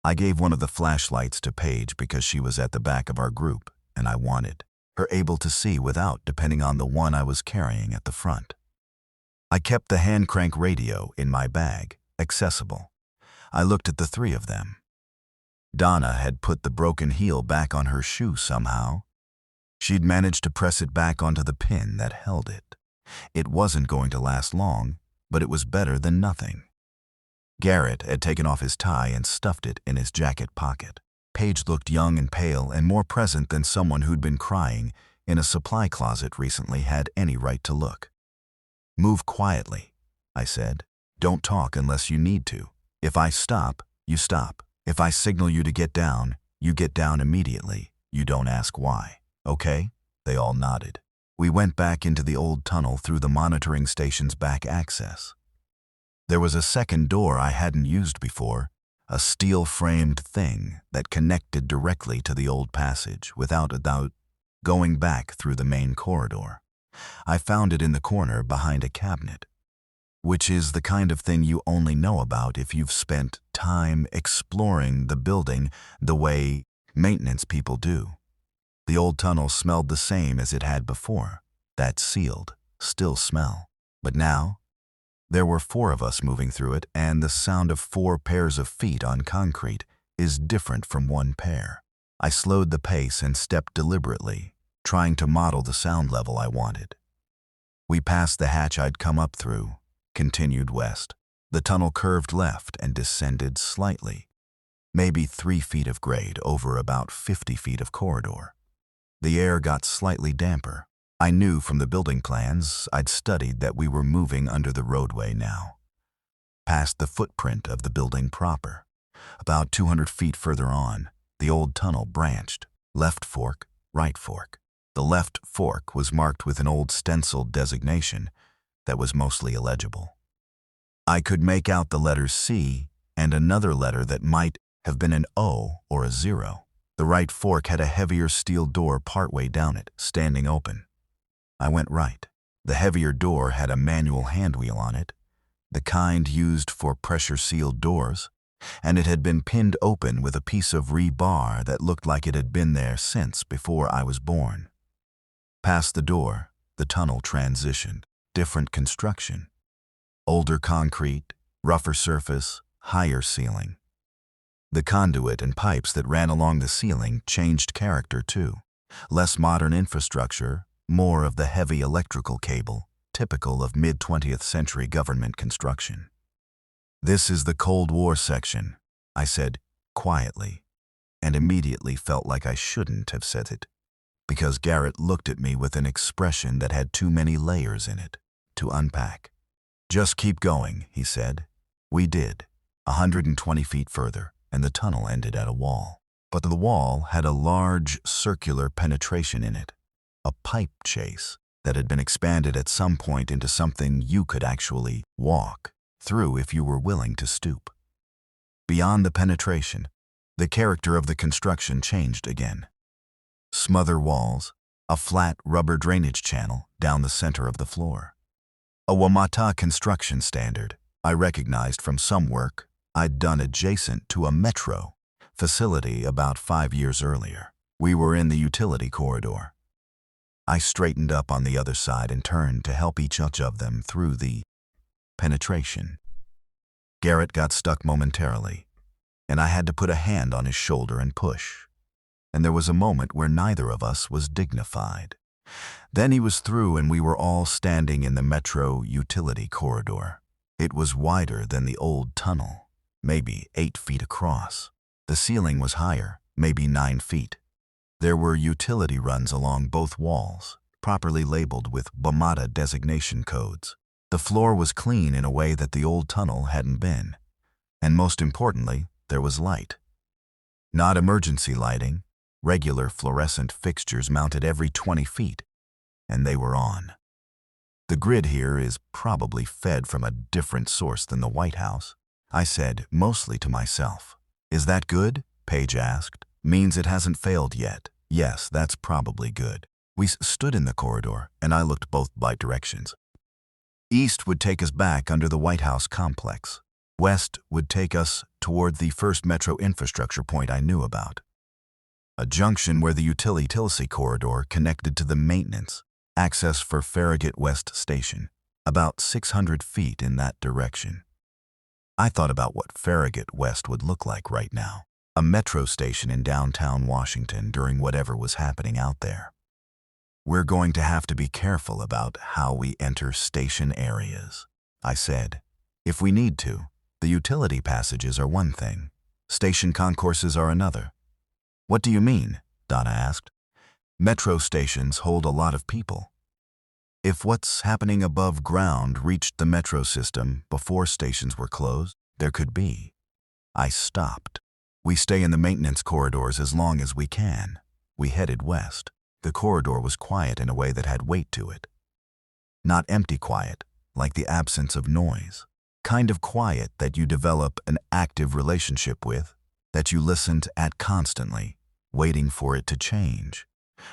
I gave one of the flashlights to Paige because she was at the back of our group, and I wanted her able to see without depending on the one I was carrying at the front. I kept the hand crank radio in my bag, accessible. I looked at the three of them. Donna had put the broken heel back on her shoe somehow. She'd managed to press it back onto the pin that held it. It wasn't going to last long, but it was better than nothing. Garrett had taken off his tie and stuffed it in his jacket pocket. Paige looked young and pale and more present than someone who'd been crying in a supply closet recently had any right to look. "Move quietly," I said. "Don't talk unless you need to. If I stop, you stop. If I signal you to get down, you get down immediately. You don't ask why. Okay?" They all nodded. We went back into the old tunnel through the monitoring station's back access. There was a second door I hadn't used before, a steel-framed thing that connected directly to the old passage without a doubt going back through the main corridor. I found it in the corner behind a cabinet, which is the kind of thing you only know about if you've spent time exploring the building the way maintenance people do. The old tunnel smelled the same as it had before, that sealed, still smell. But now, there were 4 of us moving through it, and the sound of 4 pairs of feet on concrete is different from 1 pair. I slowed the pace and stepped deliberately, trying to model the sound level I wanted. We passed the hatch I'd come up through, continued west. The tunnel curved left and descended slightly, maybe 3 feet of grade over about 50 feet of corridor. The air got slightly damper. I knew from the building plans I'd studied that we were moving under the roadway now, past the footprint of the building proper. About 200 feet further on, the old tunnel branched, left fork, right fork. The left fork was marked with an old stenciled designation that was mostly illegible. I could make out the letters C and another letter that might have been an O or a 0. The right fork had a heavier steel door partway down it, standing open. I went right. The heavier door had a manual handwheel on it, the kind used for pressure-sealed doors, and it had been pinned open with a piece of rebar that looked like it had been there since before I was born. Past the door, the tunnel transitioned. Different construction. Older concrete, rougher surface, higher ceiling. The conduit and pipes that ran along the ceiling changed character too. Less modern infrastructure, more of the heavy electrical cable, typical of mid-20th century government construction. "This is the Cold War section," I said quietly, and immediately felt like I shouldn't have said it, because Garrett looked at me with an expression that had too many layers in it to unpack. "Just keep going," he said. We did, 120 feet further, and the tunnel ended at a wall. But the wall had a large circular penetration in it, a pipe chase that had been expanded at some point into something you could actually walk through if you were willing to stoop. Beyond the penetration, the character of the construction changed again. Smother walls, a flat rubber drainage channel down the center of the floor. A WMATA construction standard I recognized from some work I'd done adjacent to a metro facility about 5 years earlier. We were in the utility corridor. I straightened up on the other side and turned to help each of them through the penetration. Garrett got stuck momentarily, and I had to put a hand on his shoulder and push. And there was a moment where neither of us was dignified. Then he was through and we were all standing in the metro utility corridor. It was wider than the old tunnel, maybe 8 feet across. The ceiling was higher, maybe 9 feet. There were utility runs along both walls, properly labeled with WMATA designation codes. The floor was clean in a way that the old tunnel hadn't been. And most importantly, there was light. Not emergency lighting, regular fluorescent fixtures mounted every 20 feet, and they were on. "The grid here is probably fed from a different source than the White House," I said, mostly to myself. "Is that good?" Paige asked. "Means it hasn't failed yet." "Yes, that's probably good." We stood in the corridor, and I looked both directions. East would take us back under the White House complex. West would take us toward the first metro infrastructure point I knew about, a junction where the utility corridor connected to the maintenance, access for Farragut West Station, about 600 feet in that direction. I thought about what Farragut West would look like right now, a metro station in downtown Washington during whatever was happening out there. "We're going to have to be careful about how we enter station areas," I said. "If we need to, the utility passages are one thing. Station concourses are another." "What do you mean?" Donna asked. "Metro stations hold a lot of people. If what's happening above ground reached the metro system before stations were closed, there could be." I stopped. "We stay in the maintenance corridors as long as we can." We headed west. The corridor was quiet in a way that had weight to it. Not empty quiet, like the absence of noise. Kind of quiet that you develop an active relationship with, that you listen at constantly, waiting for it to change.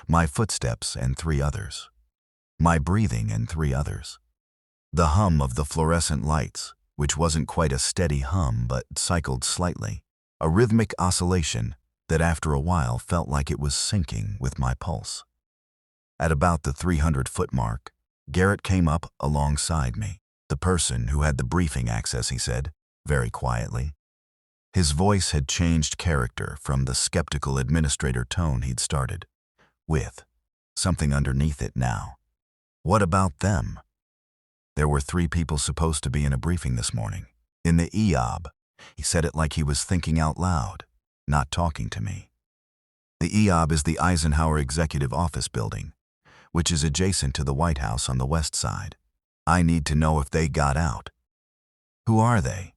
My footsteps and 3 others. My breathing and 3 others. The hum of the fluorescent lights, which wasn't quite a steady hum but cycled slightly, a rhythmic oscillation that after a while felt like it was syncing with my pulse. At about the 300-foot mark, Garrett came up alongside me. The person who had the briefing access, he said, very quietly. His voice had changed character from the skeptical administrator tone he'd started with, something underneath it now. What about them? There were 3 people supposed to be in a briefing this morning. In the EOB, he said it like he was thinking out loud, not talking to me. The EOB is the Eisenhower Executive Office Building, which is adjacent to the White House on the west side. I need to know if they got out. Who are they?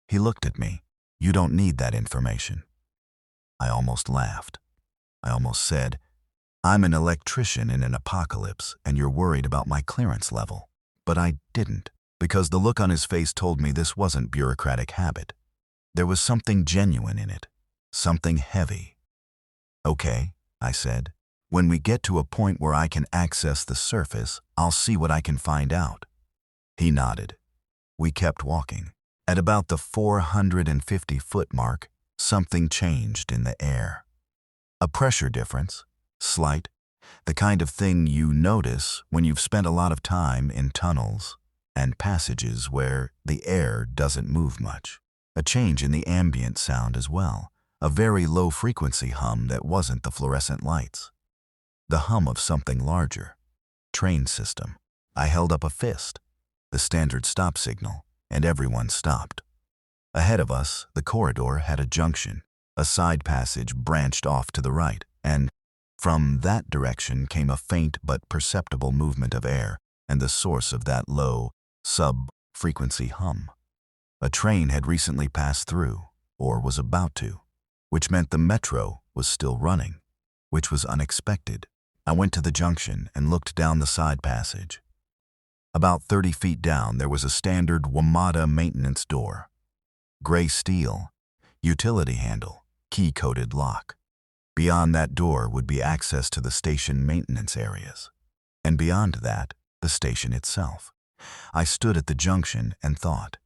He looked at me. You don't need that information. I almost laughed. I almost said, I'm an electrician in an apocalypse and you're worried about my clearance level. But I didn't, because the look on his face told me this wasn't bureaucratic habit. There was something genuine in it, something heavy. Okay, I said. When we get to a point where I can access the surface, I'll see what I can find out. He nodded. We kept walking. At about the 450-foot mark, something changed in the air. A pressure difference, slight, the kind of thing you notice when you've spent a lot of time in tunnels and passages where the air doesn't move much. A change in the ambient sound as well, a very low-frequency hum that wasn't the fluorescent lights. The hum of something larger. Train system. I held up a fist, the standard stop signal, and everyone stopped. Ahead of us, the corridor had a junction. A side passage branched off to the right, and from that direction came a faint but perceptible movement of air and the source of that low, sub-frequency hum. A train had recently passed through, or was about to, which meant the metro was still running, which was unexpected. I went to the junction and looked down the side passage. About 30 feet down, there was a standard WMATA maintenance door. Gray steel, utility handle, key-coded lock. Beyond that door would be access to the station maintenance areas. And beyond that, the station itself. I stood at the junction and thought.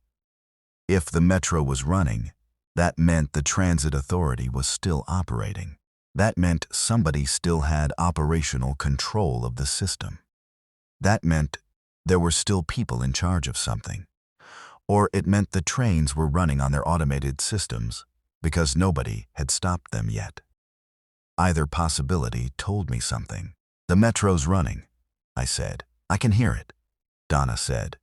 If the metro was running, that meant the transit authority was still operating. That meant somebody still had operational control of the system. That meant there were still people in charge of something. Or it meant the trains were running on their automated systems because nobody had stopped them yet. Either possibility told me something. The metro's running, I said. I can hear it, Donna said.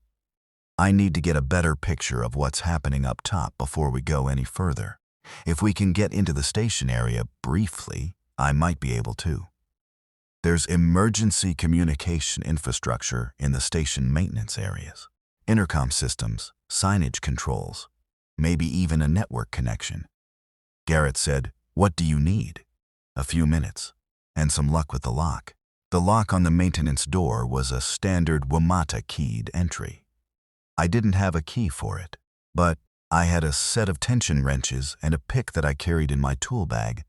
I need to get a better picture of what's happening up top before we go any further. If we can get into the station area briefly, I might be able to. There's emergency communication infrastructure in the station maintenance areas. Intercom systems, signage controls, maybe even a network connection. Garrett said, "What do you need?" A few minutes, and some luck with the lock. The lock on the maintenance door was a standard WMATA keyed entry. I didn't have a key for it, but I had a set of tension wrenches and a pick that I carried in my tool bag.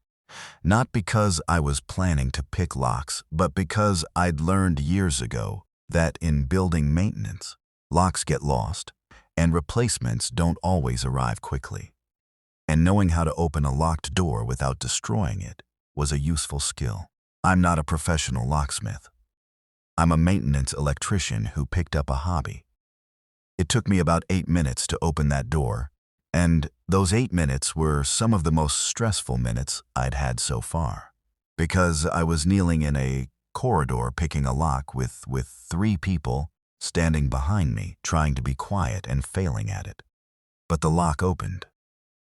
Not because I was planning to pick locks, but because I'd learned years ago that in building maintenance, locks get lost and replacements don't always arrive quickly. And knowing how to open a locked door without destroying it was a useful skill. I'm not a professional locksmith. I'm a maintenance electrician who picked up a hobby. It took me about 8 minutes to open that door, and those 8 minutes were some of the most stressful minutes I'd had so far, because I was kneeling in a corridor picking a lock with 3 people standing behind me, trying to be quiet and failing at it. But the lock opened.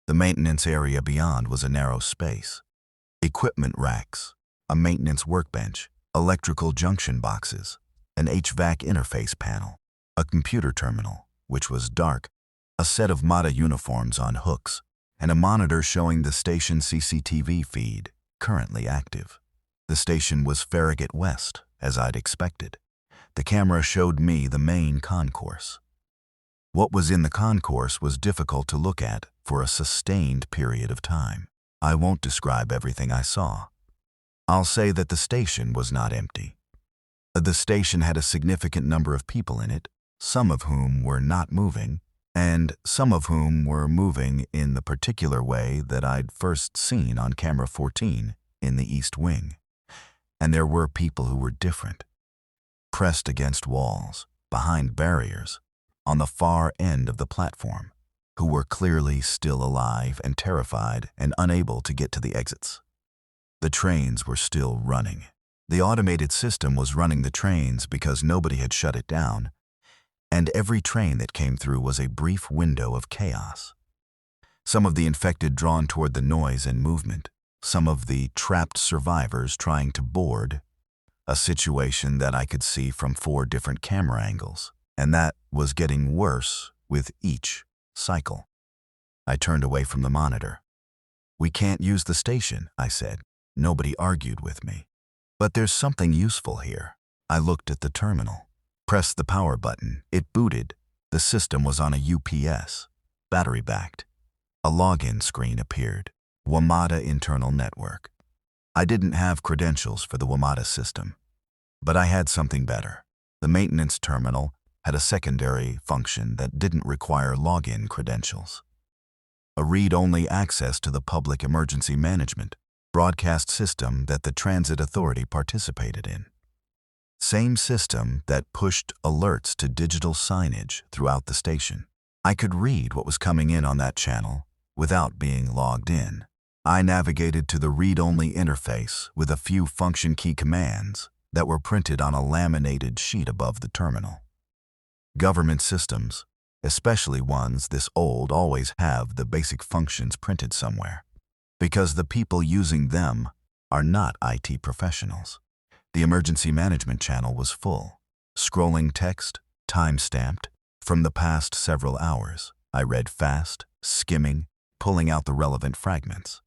The maintenance area beyond was a narrow space. Equipment racks, a maintenance workbench, electrical junction boxes, an HVAC interface panel, a computer terminal, which was dark, a set of MATA uniforms on hooks, and a monitor showing the station CCTV feed, currently active. The station was Farragut West, as I'd expected. The camera showed me the main concourse. What was in the concourse was difficult to look at for a sustained period of time. I won't describe everything I saw. I'll say that the station was not empty. The station had a significant number of people in it, some of whom were not moving, and some of whom were moving in the particular way that I'd first seen on camera 14 in the East Wing. And there were people who were different, pressed against walls, behind barriers, on the far end of the platform, who were clearly still alive and terrified and unable to get to the exits. The trains were still running. The automated system was running the trains because nobody had shut it down, and every train that came through was a brief window of chaos. Some of the infected drawn toward the noise and movement, some of the trapped survivors trying to board, a situation that I could see from 4 different camera angles, and that was getting worse with each cycle. I turned away from the monitor. "We can't use the station," I said. Nobody argued with me. "But there's something useful here." I looked at the terminal, pressed the power button. It booted. The system was on a UPS, battery-backed. A login screen appeared. WMATA Internal Network. I didn't have credentials for the WMATA system, but I had something better. The maintenance terminal had a secondary function that didn't require login credentials. A read-only access to the public emergency management broadcast system that the transit authority participated in. Same system that pushed alerts to digital signage throughout the station. I could read what was coming in on that channel without being logged in. I navigated to the read-only interface with a few function key commands that were printed on a laminated sheet above the terminal. Government systems, especially ones this old, always have the basic functions printed somewhere, because the people using them are not IT professionals. The emergency management channel was full. Scrolling text, time-stamped, from the past several hours. I read fast, skimming, pulling out the relevant fragments.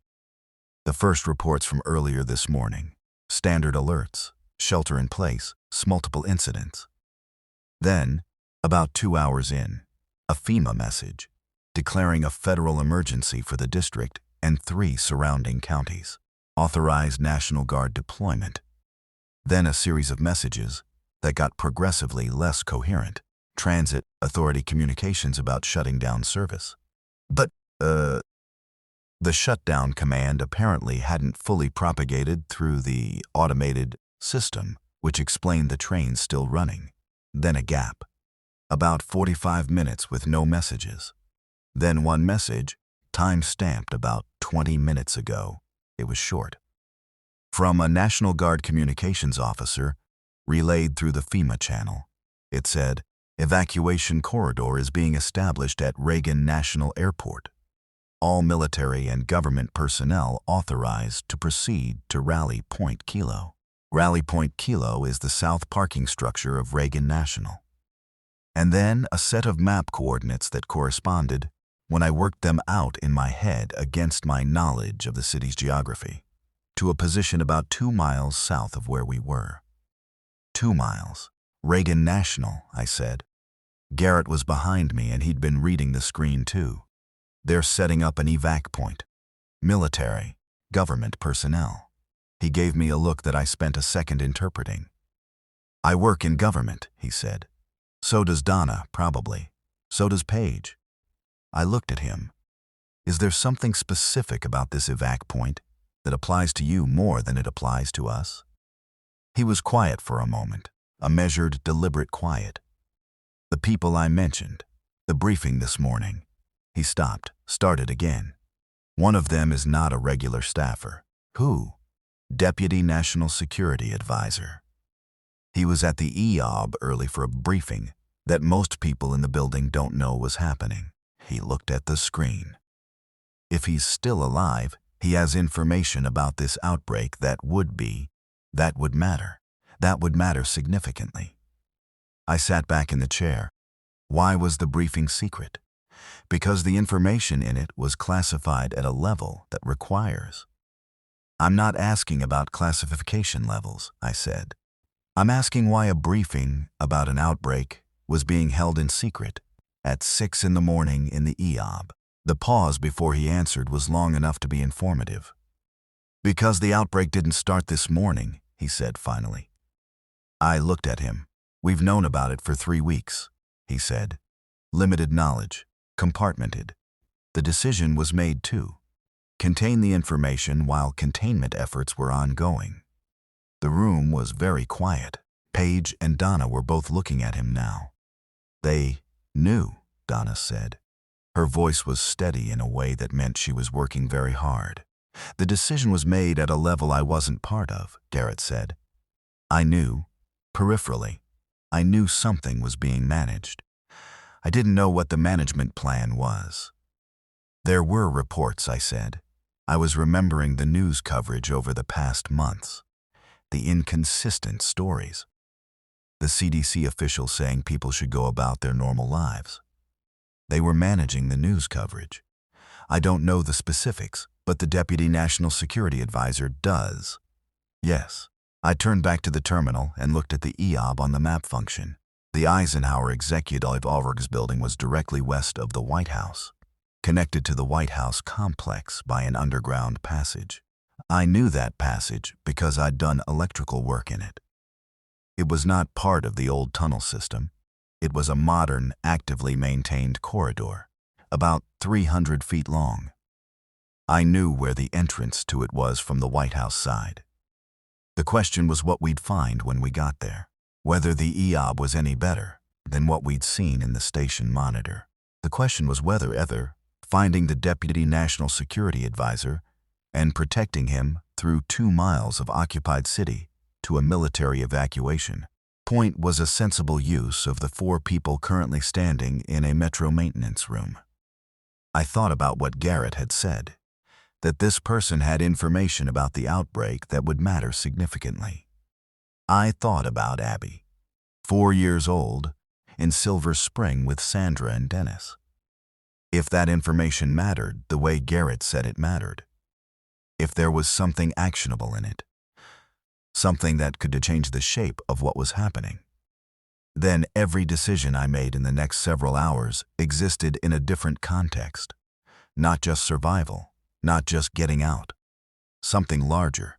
The first reports from earlier this morning. Standard alerts, shelter in place, multiple incidents. Then, about 2 hours in, a FEMA message declaring a federal emergency for the district and 3 surrounding counties. Authorized National Guard deployment. Then a series of messages that got progressively less coherent. Transit authority communications about shutting down service. But, the shutdown command apparently hadn't fully propagated through the automated system, which explained the trains still running. Then a gap. About 45 minutes with no messages. Then one message, time-stamped about 20 minutes ago. It was short. From a National Guard communications officer, relayed through the FEMA channel. It said, "Evacuation corridor is being established at Reagan National Airport. All military and government personnel authorized to proceed to Rally Point Kilo." Rally Point Kilo is the south parking structure of Reagan National. And then a set of map coordinates that corresponded, when I worked them out in my head against my knowledge of the city's geography, to a position about 2 miles south of where we were. 2 miles. Reagan National, I said. Garrett was behind me and he'd been reading the screen too. They're setting up an evac point. Military, government personnel. He gave me a look that I spent a second interpreting. "I work in government," he said. "So does Donna, probably. So does Paige." I looked at him. "Is there something specific about this evac point that applies to you more than it applies to us?" He was quiet for a moment, a measured, deliberate quiet. "The people I mentioned, the briefing this morning." He stopped, started again. "One of them is not a regular staffer." "Who?" "Deputy National Security Advisor." He was at the EOB early for a briefing that most people in the building don't know was happening. He looked at the screen. "If he's still alive, he has information about this outbreak that would matter. That would matter significantly." I sat back in the chair. Why was the briefing secret? Because the information in it was classified at a level that requires. "I'm not asking about classification levels," I said. "I'm asking why a briefing about an outbreak was being held in secret at 6 in the morning in the EOB." The pause before he answered was long enough to be informative. Because the outbreak didn't start this morning, he said finally. I looked at him. We've known about it for 3 weeks, he said. Limited knowledge, compartmented. The decision was made too. Contain the information while containment efforts were ongoing. The room was very quiet. Paige and Donna were both looking at him now. They knew, Donna said. Her voice was steady in a way that meant she was working very hard. The decision was made at a level I wasn't part of, Garrett said. I knew, peripherally. I knew something was being managed. I didn't know what the management plan was. There were reports, I said. I was remembering the news coverage over the past months. The inconsistent stories. The CDC officials saying people should go about their normal lives. They were managing the news coverage. I don't know the specifics, but the Deputy National Security Advisor does. Yes. I turned back to the terminal and looked at the EOB on the map function. The Eisenhower Executive Office building was directly west of the White House, connected to the White House complex by an underground passage. I knew that passage because I'd done electrical work in it. It was not part of the old tunnel system. It was a modern, actively maintained corridor, about 300 feet long. I knew where the entrance to it was from the White House side. The question was what we'd find when we got there, whether the EOB was any better than what we'd seen in the station monitor. The question was whether finding the Deputy National Security Advisor and protecting him through 2 miles of occupied city to a military evacuation point was a sensible use of the 4 people currently standing in a metro maintenance room. I thought about what Garrett had said, that this person had information about the outbreak that would matter significantly. I thought about Abby, 4 years old, in Silver Spring with Sandra and Dennis. If that information mattered the way Garrett said it mattered, if there was something actionable in it, something that could change the shape of what was happening, then every decision I made in the next several hours existed in a different context, not just survival, not just getting out, something larger.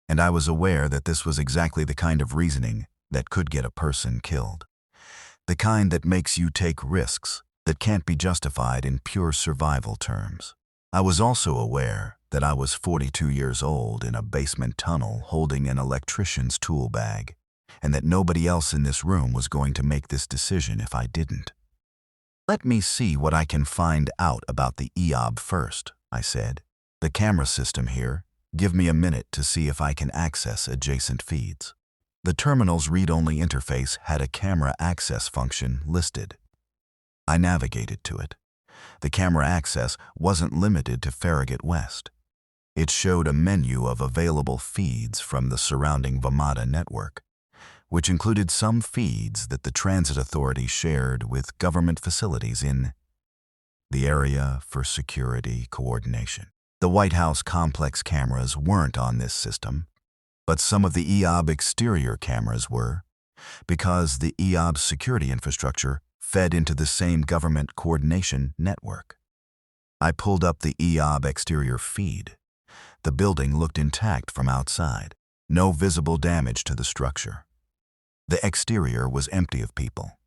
And I was aware that this was exactly the kind of reasoning that could get a person killed, the kind that makes you take risks that can't be justified in pure survival terms. I was also aware that I was 42 years old in a basement tunnel holding an electrician's tool bag, and that nobody else in this room was going to make this decision if I didn't. Let me see what I can find out about the EOB first, I said. The camera system here, give me a minute to see if I can access adjacent feeds. The terminal's read-only interface had a camera access function listed. I navigated to it. The camera access wasn't limited to Farragut West. It showed a menu of available feeds from the surrounding Vamada network, which included some feeds that the Transit Authority shared with government facilities in the Area for Security Coordination. The White House complex cameras weren't on this system, but some of the EOB exterior cameras were, because the EOB's security infrastructure fed into the same government coordination network. I pulled up the EOB exterior feed. The building looked intact from outside. No visible damage to the structure. The exterior was empty of people.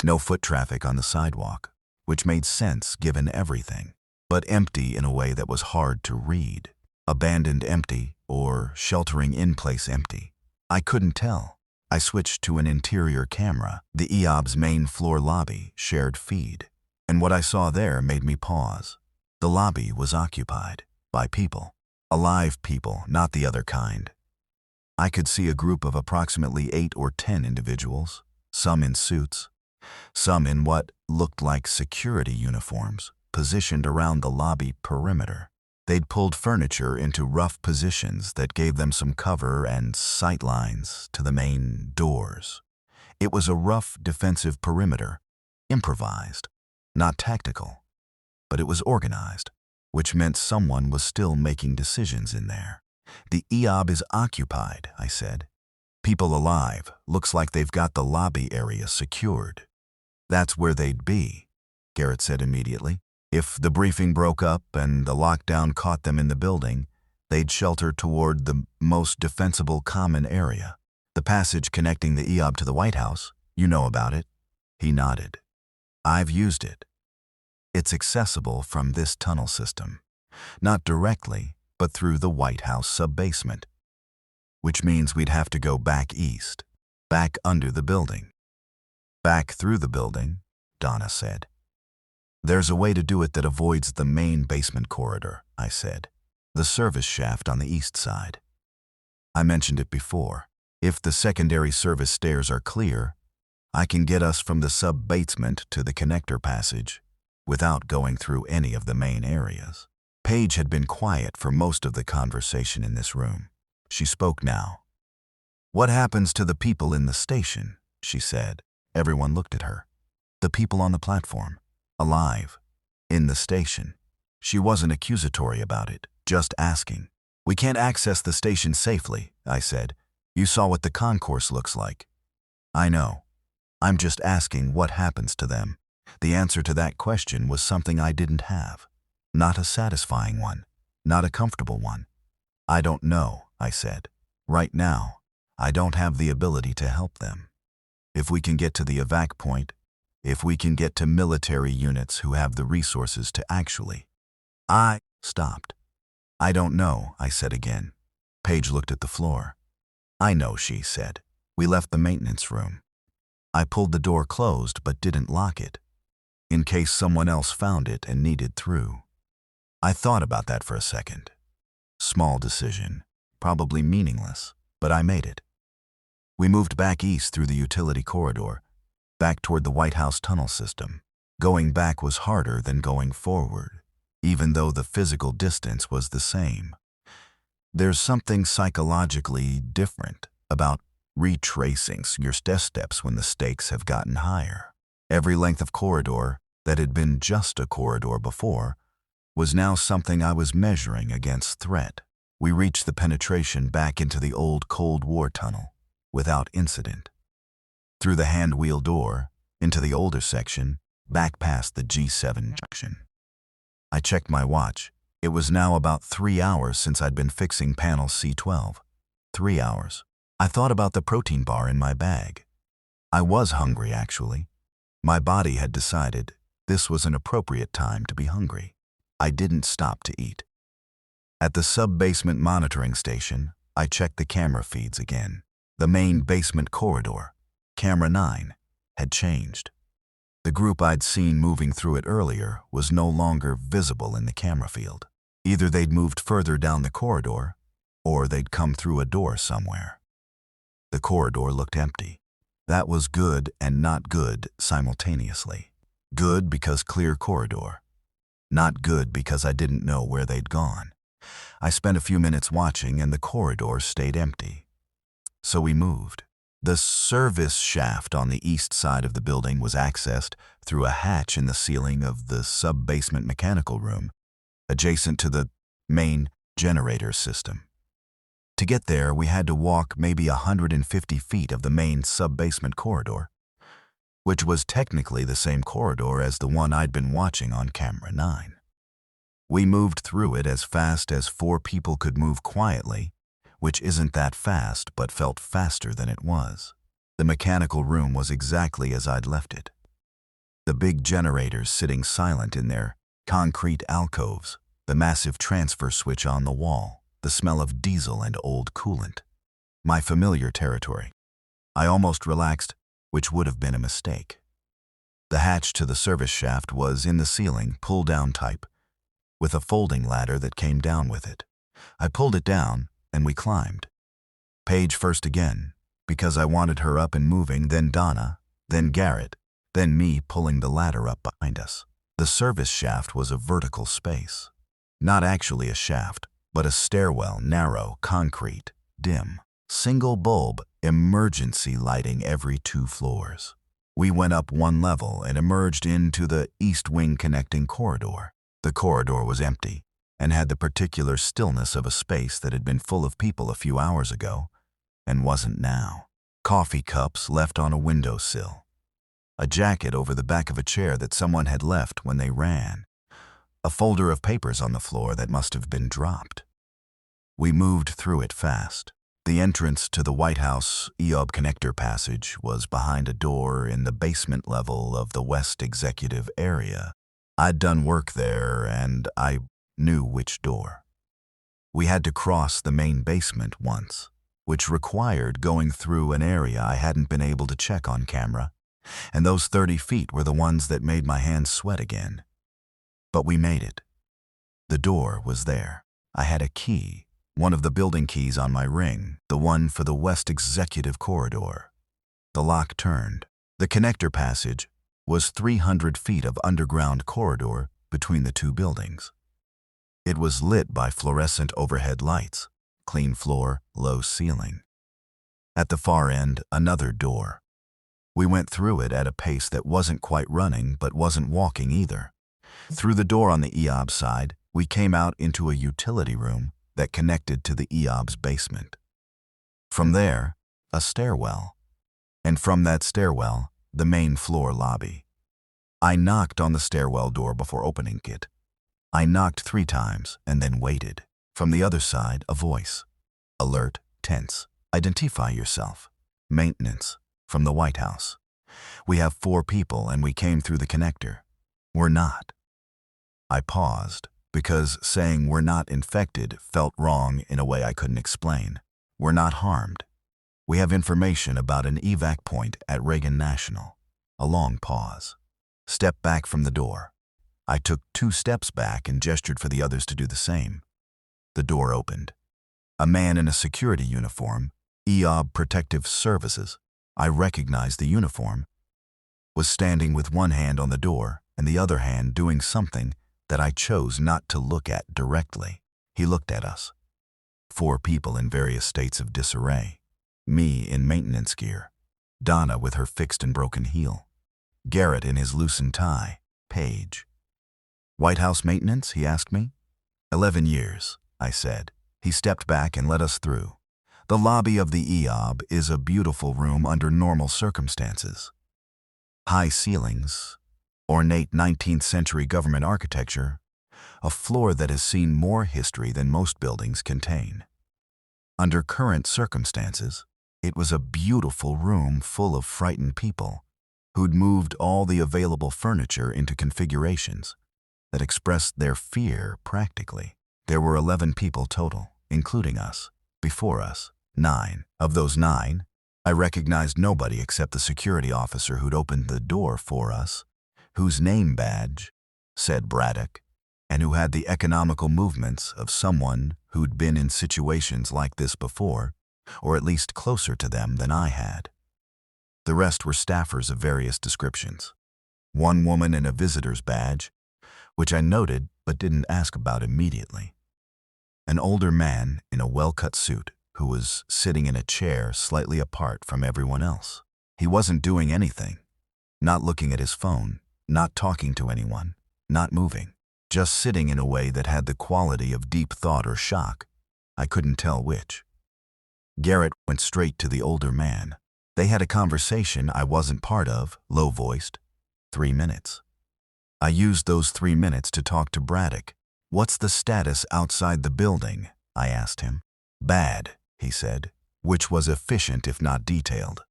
No foot traffic on the sidewalk, which made sense given everything, but empty in a way that was hard to read. Abandoned empty or sheltering in place empty. I couldn't tell. I switched to an interior camera. The EOB's main floor lobby shared feed, and what I saw there made me pause. The lobby was occupied by people. Alive people, not the other kind. I could see a group of approximately 8 or 10 individuals, some in suits, some in what looked like security uniforms, positioned around the lobby perimeter. They'd pulled furniture into rough positions that gave them some cover and sight lines to the main doors. It was a rough defensive perimeter, improvised, not tactical, but it was organized, which meant someone was still making decisions in there. The EOB is occupied, I said. People alive, looks like they've got the lobby area secured. That's where they'd be, Garrett said immediately. If the briefing broke up and the lockdown caught them in the building, They'd shelter toward the most defensible common area. The passage connecting the EOB to the White House, you know about it. He nodded. I've used it. It's accessible from this tunnel system. Not directly, but through the White House sub-basement. Which means we'd have to go back east, back under the building. Back through the building, Donna said. There's a way to do it that avoids the main basement corridor, I said. The service shaft on the east side. I mentioned it before. If the secondary service stairs are clear, I can get us from the sub-basement to the connector passage without going through any of the main areas. Paige had been quiet for most of the conversation in this room. She spoke now. What happens to the people in the station? She said. Everyone looked at her. The people on the platform. Alive. In the station. She wasn't accusatory about it, just asking. We can't access the station safely, I said. You saw what the concourse looks like. I know. I'm just asking what happens to them. The answer to that question was something I didn't have. Not a satisfying one. Not a comfortable one. I don't know, I said. Right now, I don't have the ability to help them. If we can get to the evac point, if we can get to military units who have the resources to actually... I stopped. I don't know, I said again. Paige looked at the floor. I know, she said. We left the maintenance room. I pulled the door closed but didn't lock it, in case someone else found it and needed through. I thought about that for a second. Small decision, probably meaningless, but I made it. We moved back east through the utility corridor, back toward the White House tunnel system. Going back was harder than going forward, even though the physical distance was the same. There's something psychologically different about retracing your steps when the stakes have gotten higher. Every length of corridor that had been just a corridor before was now something I was measuring against threat. We reached the penetration back into the old Cold War tunnel without incident. Through the hand-wheel door, into the older section, back past the G7 junction. I checked my watch. It was now about 3 hours since I'd been fixing panel C12. 3 hours. I thought about the protein bar in my bag. I was hungry, actually. My body had decided this was an appropriate time to be hungry. I didn't stop to eat. At the sub-basement monitoring station, I checked the camera feeds again. The main basement corridor, camera 9, had changed. The group I'd seen moving through it earlier was no longer visible in the camera field. Either they'd moved further down the corridor, or they'd come through a door somewhere. The corridor looked empty. That was good and not good simultaneously. Good because clear corridor. Not good because I didn't know where they'd gone. I spent a few minutes watching and the corridor stayed empty. So we moved. The service shaft on the east side of the building was accessed through a hatch in the ceiling of the sub-basement mechanical room, adjacent to the main generator system. To get there, we had to walk maybe 150 feet of the main sub-basement corridor, which was technically the same corridor as the one I'd been watching on camera 9. We moved through it as fast as 4 people could move quietly, which isn't that fast but felt faster than it was. The mechanical room was exactly as I'd left it. The big generators sitting silent in their concrete alcoves, the massive transfer switch on the wall, the smell of diesel and old coolant. My familiar territory. I almost relaxed, which would have been a mistake. The hatch to the service shaft was in the ceiling, pull-down type, with a folding ladder that came down with it. I pulled it down, and we climbed. Paige first again, because I wanted her up and moving, then Donna, then Garrett, then me pulling the ladder up behind us. The service shaft was a vertical space. Not actually a shaft, but a stairwell, narrow, concrete, dim. Single bulb, emergency lighting every 2 floors. We went up 1 level and emerged into the east wing connecting corridor. The corridor was empty and had the particular stillness of a space that had been full of people a few hours ago and wasn't now. Coffee cups left on a windowsill. A jacket over the back of a chair that someone had left when they ran. A folder of papers on the floor that must have been dropped. We moved through it fast. The entrance to the White House EOB connector passage was behind a door in the basement level of the West Executive area. I'd done work there, and I knew which door. We had to cross the main basement once, which required going through an area I hadn't been able to check on camera, and those 30 feet were the ones that made my hands sweat again. But we made it. The door was there. I had a key, one of the building keys on my ring, the one for the West Executive Corridor. The lock turned. The connector passage was 300 feet of underground corridor between the two buildings. It was lit by fluorescent overhead lights, clean floor, low ceiling. At the far end, another door. We went through it at a pace that wasn't quite running but wasn't walking either. Through the door on the EOB side, we came out into a utility room that connected to the EOB's basement. From there, a stairwell. And from that stairwell, the main floor lobby. I knocked on the stairwell door before opening it. I knocked 3 times and then waited. From the other side, a voice. Alert, tense. Identify yourself. Maintenance. From the White House. We have 4 people and we came through the connector. We're not. I paused because saying we're not infected felt wrong in a way I couldn't explain. We're not harmed. We have information about an evac point at Reagan National. A long pause. Step back from the door. I took 2 steps back and gestured for the others to do the same. The door opened. A man in a security uniform, EOB Protective Services, I recognized the uniform, was standing with one hand on the door and the other hand doing something that I chose not to look at directly. He looked at us. 4 people in various states of disarray. Me in maintenance gear. Donna with her fixed and broken heel. Garrett in his loosened tie. Paige. White House maintenance, he asked me. 11 years, I said. He stepped back and let us through. The lobby of the EOB is a beautiful room under normal circumstances. High ceilings, ornate 19th century government architecture, a floor that has seen more history than most buildings contain. Under current circumstances, it was a beautiful room full of frightened people who'd moved all the available furniture into configurations that expressed their fear practically. There were 11 people total, including us. Before us, 9. Of those 9, I recognized nobody except the security officer who'd opened the door for us, whose name badge said Braddock, and who had the economical movements of someone who'd been in situations like this before, or at least closer to them than I had. The rest were staffers of various descriptions. One woman in a visitor's badge, which I noted but didn't ask about immediately. An older man in a well-cut suit who was sitting in a chair slightly apart from everyone else. He wasn't doing anything, not looking at his phone, not talking to anyone, not moving, just sitting in a way that had the quality of deep thought or shock. I couldn't tell which. Garrett went straight to the older man. They had a conversation I wasn't part of, low-voiced. 3 minutes. I used those 3 minutes to talk to Braddock. What's the status outside the building? I asked him. Bad, he said, which was efficient if not detailed.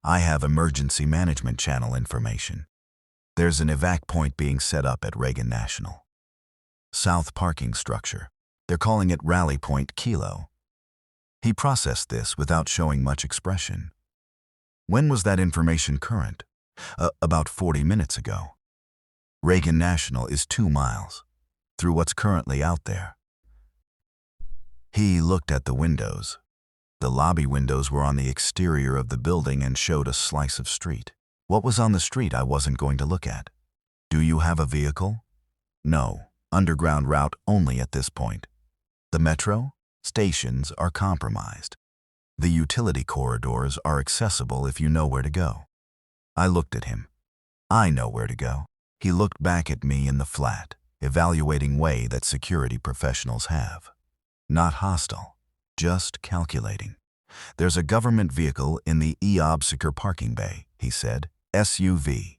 I have emergency management channel information. There's an evac point being set up at Reagan National. South parking structure. They're calling it Rally Point Kilo. He processed this without showing much expression. When was that information current? About 40 minutes ago. Reagan National is 2 miles, through what's currently out there. He looked at the windows. The lobby windows were on the exterior of the building and showed a slice of street. What was on the street I wasn't going to look at. Do you have a vehicle? No, underground route only at this point. The metro? Stations are compromised. The utility corridors are accessible if you know where to go. I looked at him. I know where to go. He looked back at me in the flat, evaluating way that security professionals have. Not hostile, just calculating. There's a government vehicle in the EOB secure parking bay, he said. SUV.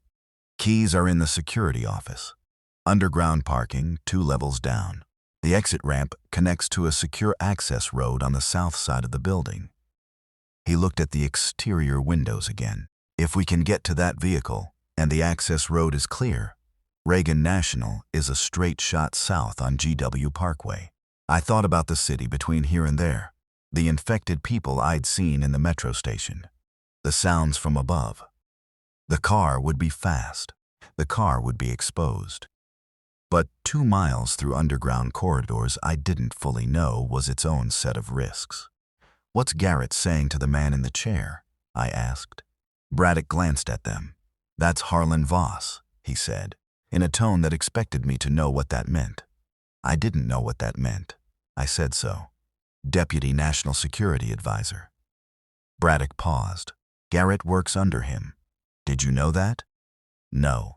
Keys are in the security office. Underground parking 2 levels down. The exit ramp connects to a secure access road on the south side of the building. He looked at the exterior windows again. If we can get to that vehicle, and the access road is clear, Reagan National is a straight shot south on GW Parkway. I thought about the city between here and there, the infected people I'd seen in the metro station, the sounds from above. The car would be fast. The car would be exposed. But 2 miles through underground corridors I didn't fully know was its own set of risks. "What's Garrett saying to the man in the chair?" I asked. Braddock glanced at them. "That's Harlan Voss," he said, in a tone that expected me to know what that meant. I didn't know what that meant. I said so. Deputy National Security Advisor. Braddock paused. "Garrett works under him. Did you know that?" "No.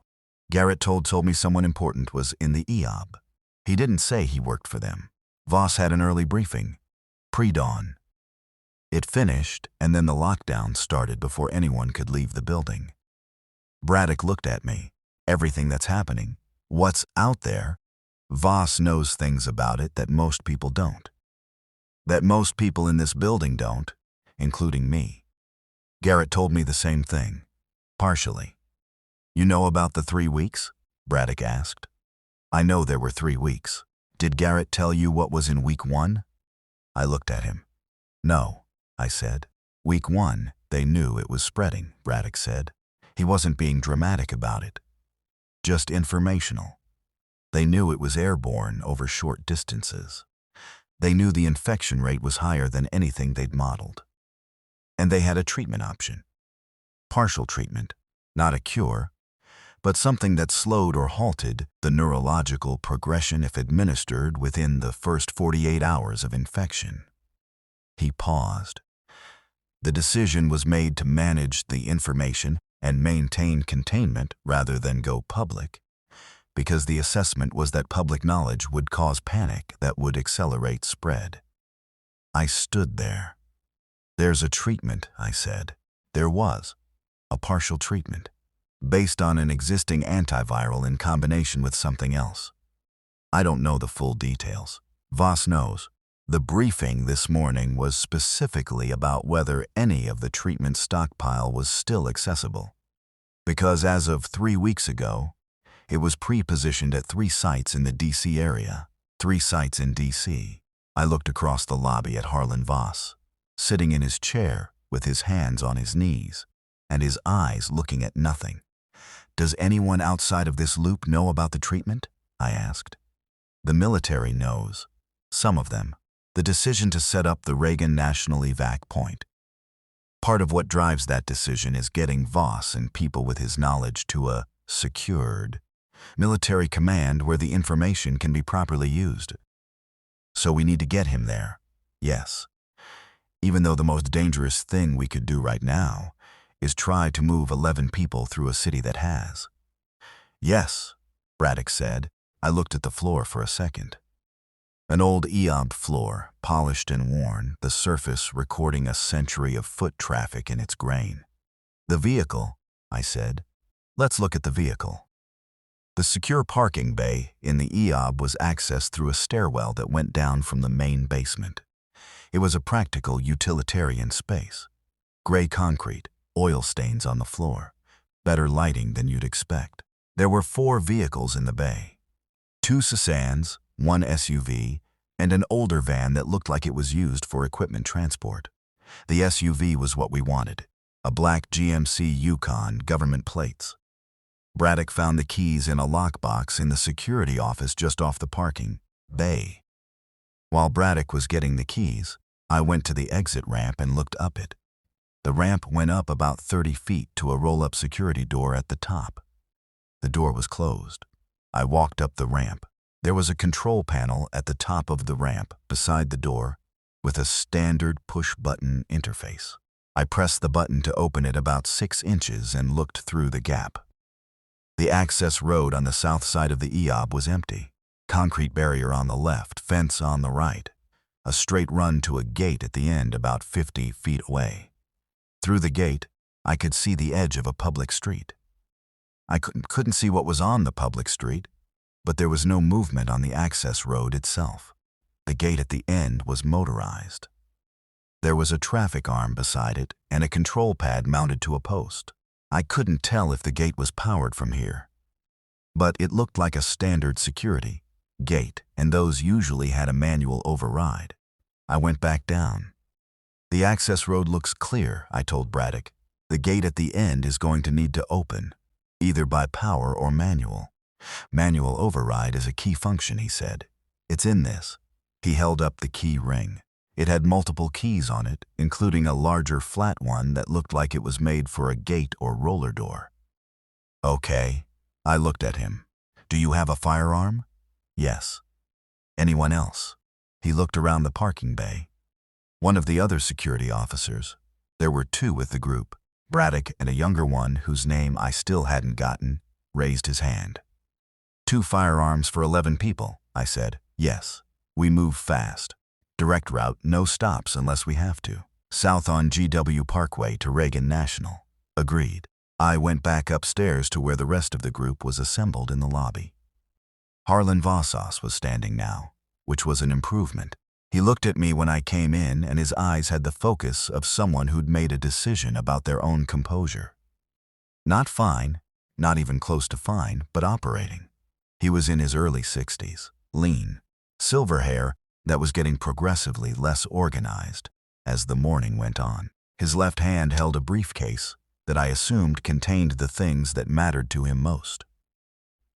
Garrett told me someone important was in the EOB. He didn't say he worked for them. Voss had an early briefing. Pre-dawn. It finished, and then the lockdown started before anyone could leave the building." Braddock looked at me. "Everything that's happening, what's out there, Voss knows things about it that most people don't. That most people in this building don't, including me." Garrett told me the same thing. Partially. "You know about the 3 weeks?" Braddock asked. "I know there were 3 weeks. Did Garrett tell you what was in week 1? I looked at him. "No," I said. "Week 1, they knew it was spreading," Braddock said. He wasn't being dramatic about it. Just informational. They knew it was airborne over short distances. They knew the infection rate was higher than anything they'd modeled. And they had a treatment option. Partial treatment, not a cure, but something that slowed or halted the neurological progression if administered within the first 48 hours of infection. He paused. The decision was made to manage the information and maintain containment rather than go public, because the assessment was that public knowledge would cause panic that would accelerate spread. I stood there. "There's a treatment," I said. There was. A partial treatment, based on an existing antiviral in combination with something else. I don't know the full details. Voss knows. The briefing this morning was specifically about whether any of the treatment stockpile was still accessible. Because as of 3 weeks ago, it was pre-positioned at 3 sites in the DC area. 3 sites in DC. I looked across the lobby at Harlan Voss, sitting in his chair with his hands on his knees and his eyes looking at nothing. "Does anyone outside of this loop know about the treatment?" I asked. "The military knows. Some of them. The decision to set up the Reagan National Evac point. Part of what drives that decision is getting Voss and people with his knowledge to a secured military command where the information can be properly used. So we need to get him there. Yes. Even though the most dangerous thing we could do right now is try to move 11 people through a city that has." "Yes," Braddock said. I looked at the floor for a second. An old EOB floor, polished and worn, the surface recording a century of foot traffic in its grain. "The vehicle," I said. "Let's look at the vehicle." The secure parking bay in the EOB was accessed through a stairwell that went down from the main basement. It was a practical, utilitarian space. Gray concrete, oil stains on the floor, better lighting than you'd expect. There were 4 vehicles in the bay. 2 Sedans, 1 SUV, and an older van that looked like it was used for equipment transport. The SUV was what we wanted, a black GMC Yukon, government plates. Braddock found the keys in a lockbox in the security office just off the parking bay. While Braddock was getting the keys, I went to the exit ramp and looked up it. The ramp went up about 30 feet to a roll-up security door at the top. The door was closed. I walked up the ramp. There was a control panel at the top of the ramp beside the door with a standard push-button interface. I pressed the button to open it about 6 inches and looked through the gap. The access road on the south side of the EOB was empty. Concrete barrier on the left, fence on the right. A straight run to a gate at the end about 50 feet away. Through the gate, I could see the edge of a public street. I couldn't see what was on the public street. but there was no movement on the access road itself. The gate at the end was motorized. There was a traffic arm beside it and a control pad mounted to a post. I couldn't tell if the gate was powered from here, but it looked like a standard security gate, and those usually had a manual override. I went back down. "The access road looks clear," I told Braddock. "The gate at the end is going to need to open, either by power or manual." "Manual override is a key function," he said. "It's in this." He held up the key ring. It had multiple keys on it, including a larger flat one that looked like it was made for a gate or roller door. "Okay." I looked at him. "Do you have a firearm?" "Yes." "Anyone else?" He looked around the parking bay. One of the other security officers, there were two with the group, Braddock and a younger one whose name I still hadn't gotten, raised his hand. "2 firearms for 11 people, I said. "Yes. We move fast. Direct route, no stops unless we have to. South on GW Parkway to Reagan National." "Agreed." I went back upstairs to where the rest of the group was assembled in the lobby. Harlan Vossas was standing now, which was an improvement. He looked at me when I came in, and his eyes had the focus of someone who'd made a decision about their own composure. Not fine, not even close to fine, but operating. He was in his early 60s, lean, silver hair that was getting progressively less organized as the morning went on. His left hand held a briefcase that I assumed contained the things that mattered to him most.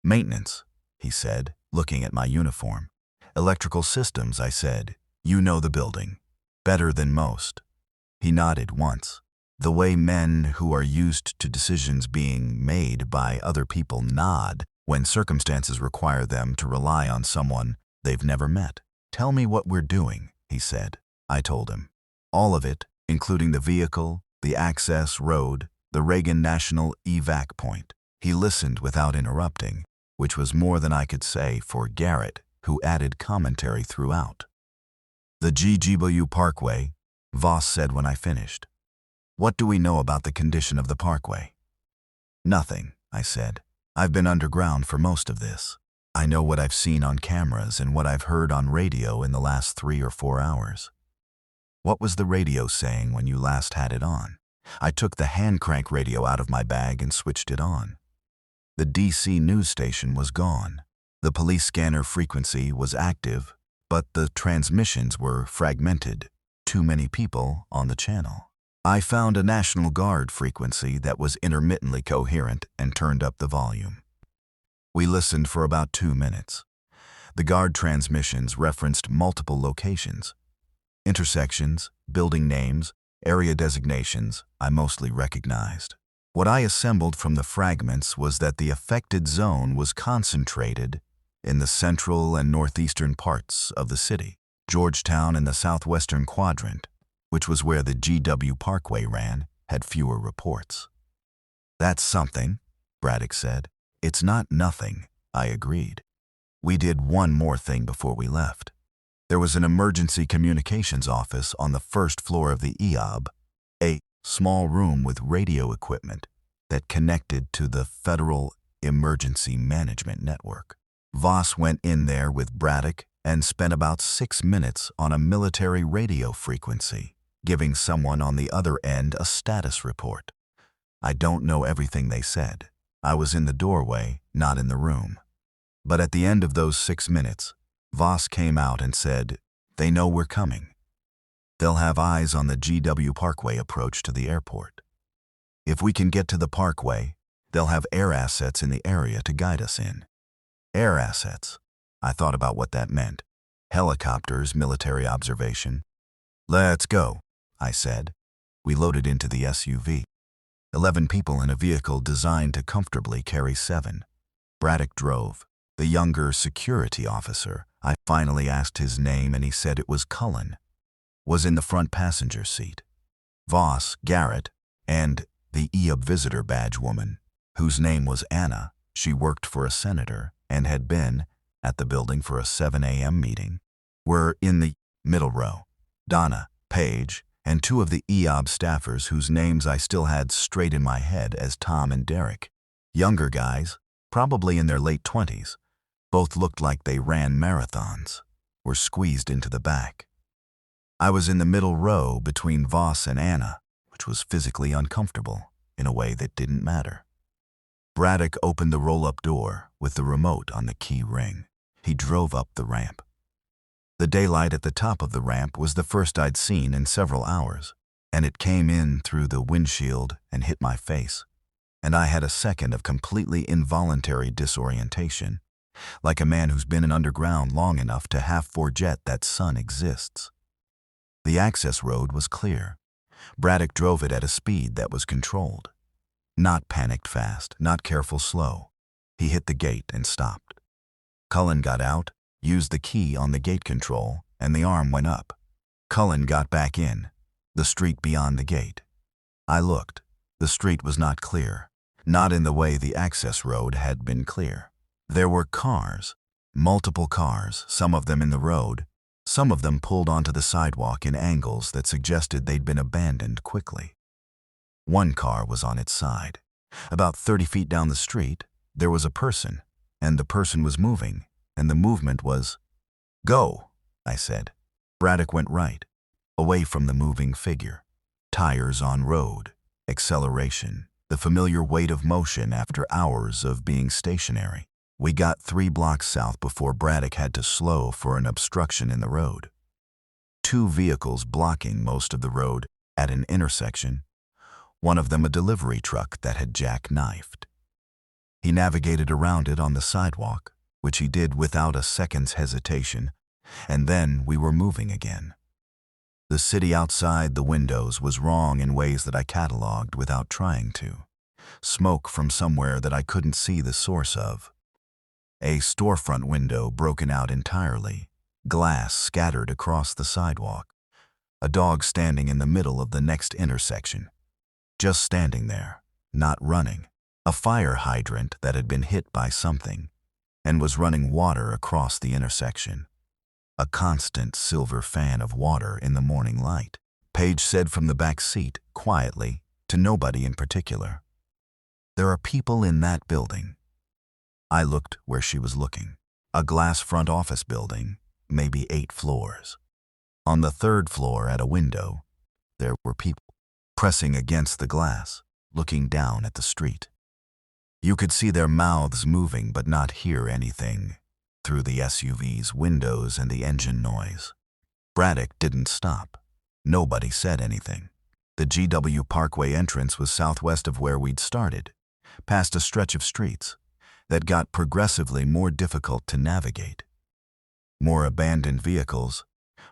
"Maintenance," he said, looking at my uniform. "Electrical systems," I said. "You know the building. Better than most." He nodded once, the way men who are used to decisions being made by other people nod when circumstances require them to rely on someone they've never met. "Tell me what we're doing," he said. I told him. All of it, including the vehicle, the access road, the Reagan National evac point. He listened without interrupting, which was more than I could say for Garrett, who added commentary throughout. "The GW Parkway," Voss said when I finished. "What do we know about the condition of the parkway?" "Nothing," I said. "I've been underground for most of this. I know what I've seen on cameras and what I've heard on radio in the last 3 or 4 hours." "What was the radio saying when you last had it on?" I took the hand crank radio out of my bag and switched it on. The DC news station was gone. The police scanner frequency was active, but the transmissions were fragmented. Too many people on the channel. I found a National Guard frequency that was intermittently coherent and turned up the volume. We listened for about 2 minutes. The Guard transmissions referenced multiple locations. Intersections, building names, area designations I mostly recognized. What I assembled from the fragments was that the affected zone was concentrated in the central and northeastern parts of the city. Georgetown in the southwestern quadrant, which was where the GW Parkway ran, had fewer reports. "That's something," Braddock said. "It's not nothing," I agreed. We did one more thing before we left. There was an emergency communications office on the first floor of the EOB, a small room with radio equipment that connected to the Federal Emergency Management Network. Voss went in there with Braddock and spent about 6 minutes on a military radio frequency, giving someone on the other end a status report. I don't know everything they said. I was in the doorway, not in the room. But at the end of those 6 minutes, Voss came out and said, "They know we're coming. They'll have eyes on the GW Parkway approach to the airport. If we can get to the parkway, they'll have air assets in the area to guide us in." Air assets. I thought about what that meant. Helicopters, military observation. "Let's go," I said. We loaded into the SUV. 11 people in a vehicle designed to comfortably carry 7. Braddock drove. The younger security officer, I finally asked his name and he said it was Cullen, was in the front passenger seat. Voss, Garrett, and the EOB visitor badge woman, whose name was Anna, she worked for a senator and had been at the building for a 7 a.m. meeting, were in the middle row. Donna, Paige, and 2 of the EOB staffers whose names I still had straight in my head as Tom and Derek. Younger guys, probably in their late 20s, Both looked like they ran marathons, were squeezed into the back. I was in the middle row between Voss and Anna, which was physically uncomfortable in a way that didn't matter. Braddock opened the roll-up door with the remote on the key ring. He drove up the ramp. The daylight at the top of the ramp was the first I'd seen in several hours, and it came in through the windshield and hit my face, and I had a second of completely involuntary disorientation, like a man who's been underground long enough to half forget that sun exists. The access road was clear. Braddock drove it at a speed that was controlled. Not panicked fast, not careful slow. He hit the gate and stopped. Cullen got out, used the key on the gate control, and the arm went up. Cullen got back in, the street beyond the gate. I looked. The street was not clear, not in the way the access road had been clear. There were cars, multiple cars, some of them in the road, some of them pulled onto the sidewalk in angles that suggested they'd been abandoned quickly. One car was on its side. About 30 feet down the street, there was a person, and the person was moving, and the movement was, "Go," I said. Braddock went right, away from the moving figure. Tires on road, acceleration, the familiar weight of motion after hours of being stationary. We got 3 blocks south before Braddock had to slow for an obstruction in the road. 2 vehicles blocking most of the road at an intersection, one of them a delivery truck that had jackknifed. He navigated around it on the sidewalk, which he did without a second's hesitation, and then we were moving again. The city outside the windows was wrong in ways that I cataloged without trying to. Smoke from somewhere that I couldn't see the source of. A storefront window broken out entirely, glass scattered across the sidewalk. A dog standing in the middle of the next intersection. Just standing there, not running. A fire hydrant that had been hit by something and was running water across the intersection. A constant silver fan of water in the morning light. Paige said from the back seat, quietly, to nobody in particular, "There are people in that building." I looked where she was looking. A glass front office building, maybe 8 floors. On the 3rd floor at a window, there were people pressing against the glass, looking down at the street. You could see their mouths moving but not hear anything through the SUV's windows and the engine noise. Braddock didn't stop. Nobody said anything. The GW Parkway entrance was southwest of where we'd started, past a stretch of streets that got progressively more difficult to navigate. More abandoned vehicles,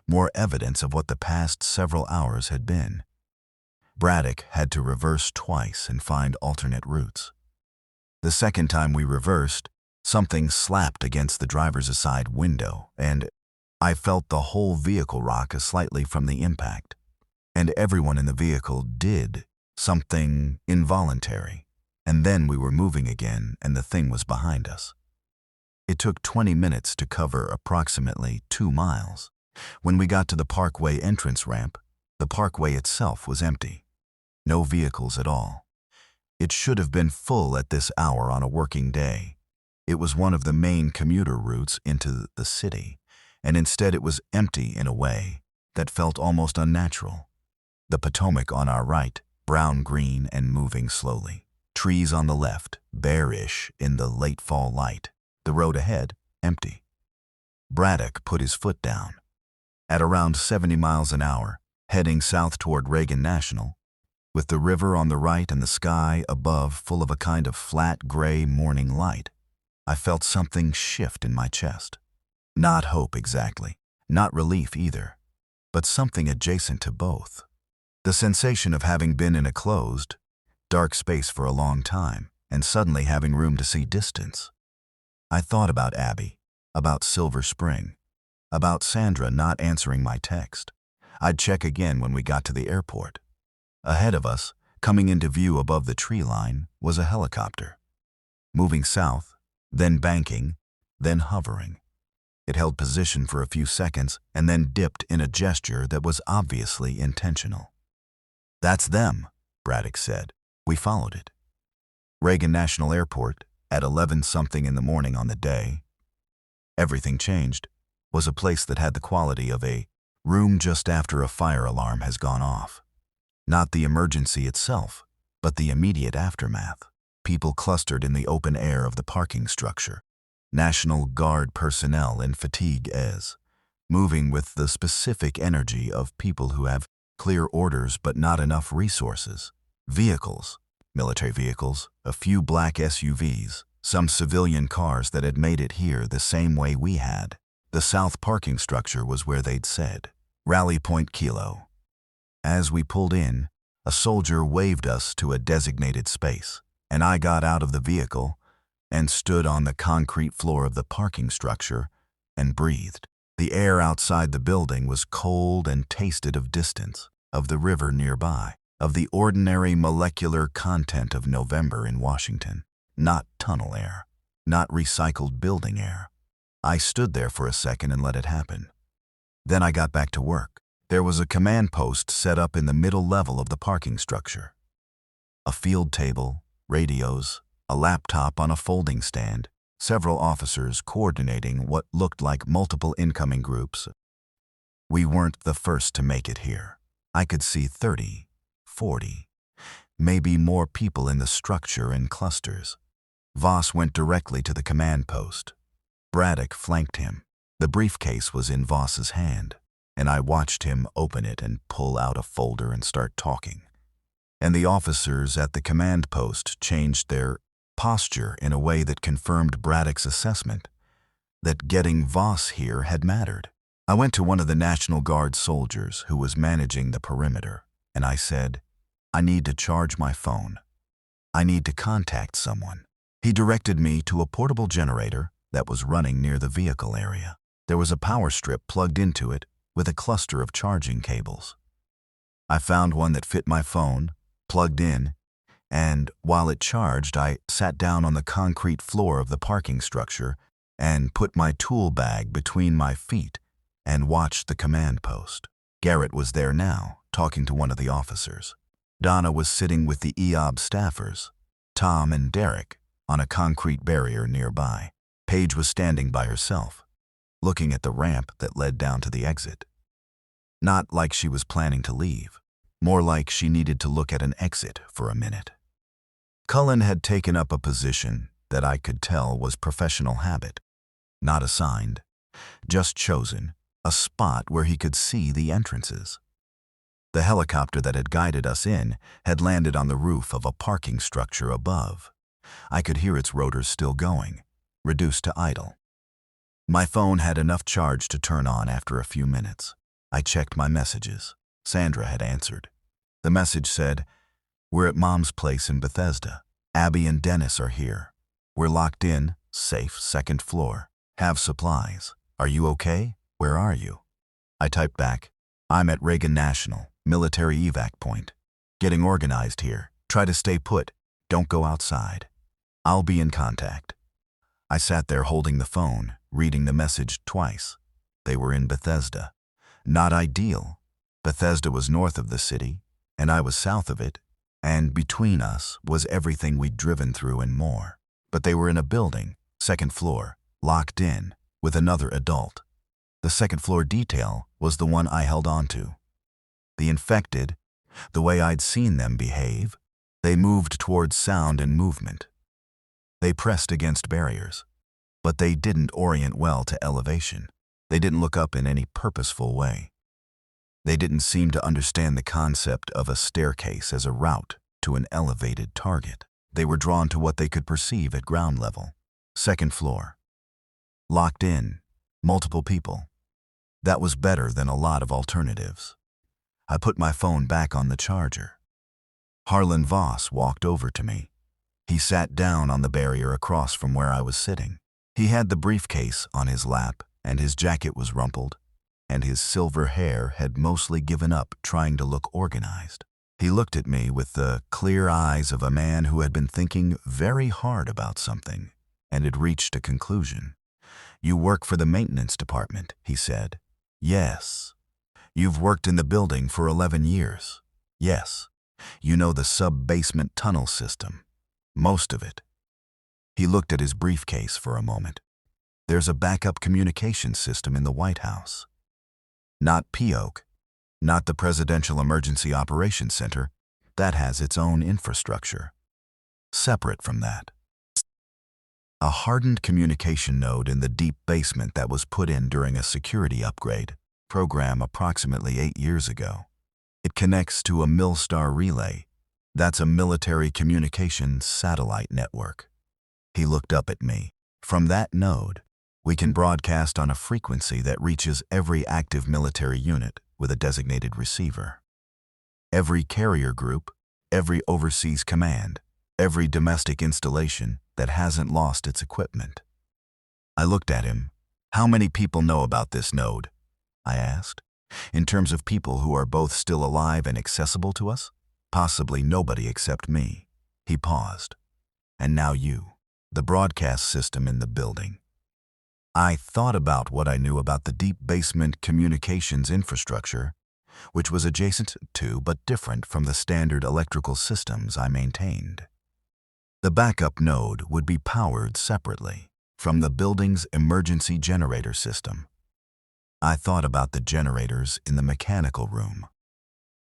more evidence of what the past several hours had been. Braddock had to reverse twice and find alternate routes. The second time we reversed, something slapped against the driver's side window, and I felt the whole vehicle rock slightly from the impact. And everyone in the vehicle did something involuntary. And then we were moving again, and the thing was behind us. It took 20 minutes to cover approximately 2 miles. When we got to the Parkway entrance ramp, the Parkway itself was empty. No vehicles at all. It should have been full at this hour on a working day. It was one of the main commuter routes into the city, and instead it was empty in a way that felt almost unnatural. The Potomac on our right, brown-green and moving slowly. Trees on the left, bearish in the late fall light. The road ahead, empty. Braddock put his foot down. At around 70 miles an hour, heading south toward Reagan National, with the river on the right and the sky above full of a kind of flat gray morning light, I felt something shift in my chest. Not hope exactly, not relief either, but something adjacent to both. The sensation of having been in a closed, dark space for a long time, and suddenly having room to see distance. I thought about Abby, about Silver Spring, about Sandra not answering my text. I'd check again when we got to the airport. Ahead of us, coming into view above the tree line, was a helicopter. Moving south, then banking, then hovering. It held position for a few seconds and then dipped in a gesture that was obviously intentional. "That's them," Braddock said. We followed it. Reagan National Airport, at 11-something in the morning on the day, Everything changed was a place that had the quality of a room just after a fire alarm has gone off. Not the emergency itself, but the immediate aftermath. People clustered in the open air of the parking structure. National Guard personnel in fatigue moving with the specific energy of people who have clear orders but not enough resources. Vehicles, military vehicles, a few black SUVs, some civilian cars that had made it here the same way we had. The south parking structure was where they'd said, Rally Point Kilo. As we pulled in, a soldier waved us to a designated space, and I got out of the vehicle and stood on the concrete floor of the parking structure and breathed. The air outside the building was cold and tasted of distance, of the river nearby, of the ordinary molecular content of November in Washington. Not tunnel air, not recycled building air. I stood there for a second and let it happen. Then I got back to work. There was a command post set up in the middle level of the parking structure. A field table, radios, a laptop on a folding stand, several officers coordinating what looked like multiple incoming groups. We weren't the first to make it here. I could see 30, 40, maybe more people in the structure in clusters. Voss went directly to the command post. Braddock flanked him. The briefcase was in Voss's hand, and I watched him open it and pull out a folder and start talking. And the officers at the command post changed their posture in a way that confirmed Braddock's assessment that getting Voss here had mattered. I went to one of the National Guard soldiers who was managing the perimeter, and I said, I need to charge my phone. I need to contact someone. He directed me to a portable generator that was running near the vehicle area. There was a power strip plugged into it with a cluster of charging cables. I found one that fit my phone, plugged in, and while it charged, I sat down on the concrete floor of the parking structure and put my tool bag between my feet and watched the command post. Garrett was there now, talking to one of the officers. Donna was sitting with the EOB staffers, Tom and Derek, on a concrete barrier nearby. Paige was standing by herself, looking at the ramp that led down to the exit. Not like she was planning to leave, more like she needed to look at an exit for a minute. Cullen had taken up a position that I could tell was professional habit, not assigned, just chosen, a spot where he could see the entrances. The helicopter that had guided us in had landed on the roof of a parking structure above. I could hear its rotors still going, reduced to idle. My phone had enough charge to turn on after a few minutes. I checked my messages. Sandra had answered. The message said, We're at Mom's place in Bethesda. Abby and Dennis are here. We're locked in, safe, second floor. Have supplies. Are you okay? Where are you? I typed back, I'm at Reagan National, military evac point. Getting organized here. Try to stay put. Don't go outside. I'll be in contact. I sat there holding the phone, reading the message twice. They were in Bethesda. Not ideal. Bethesda was north of the city, and I was south of it, and between us was everything we'd driven through and more. But they were in a building, second floor, locked in, with another adult. The second floor detail was the one I held on to. The infected, the way I'd seen them behave, they moved towards sound and movement. They pressed against barriers, but they didn't orient well to elevation. They didn't look up in any purposeful way. They didn't seem to understand the concept of a staircase as a route to an elevated target. They were drawn to what they could perceive at ground level. Second floor. Locked in, multiple people. That was better than a lot of alternatives. I put my phone back on the charger. Harlan Voss walked over to me. He sat down on the barrier across from where I was sitting. He had the briefcase on his lap, and his jacket was rumpled, and his silver hair had mostly given up trying to look organized. He looked at me with the clear eyes of a man who had been thinking very hard about something and had reached a conclusion. You work for the maintenance department, he said. Yes. You've worked in the building for 11 years. Yes. You know the sub-basement tunnel system. Most of it. He looked at his briefcase for a moment. There's a backup communication system in the White House. Not POC, not the Presidential Emergency Operations Center. That has its own infrastructure. Separate from that, a hardened communication node in the deep basement that was put in during a security upgrade program approximately 8 years ago. It connects to a Milstar relay. That's a military communications satellite network. He looked up at me. From that node, we can broadcast on a frequency that reaches every active military unit with a designated receiver. Every carrier group, every overseas command, every domestic installation that hasn't lost its equipment. I looked at him. How many people know about this node? I asked. In terms of people who are both still alive and accessible to us? Possibly nobody except me. He paused. And now you, the broadcast system in the building. I thought about what I knew about the deep basement communications infrastructure, which was adjacent to but different from the standard electrical systems I maintained. The backup node would be powered separately from the building's emergency generator system. I thought about the generators in the mechanical room.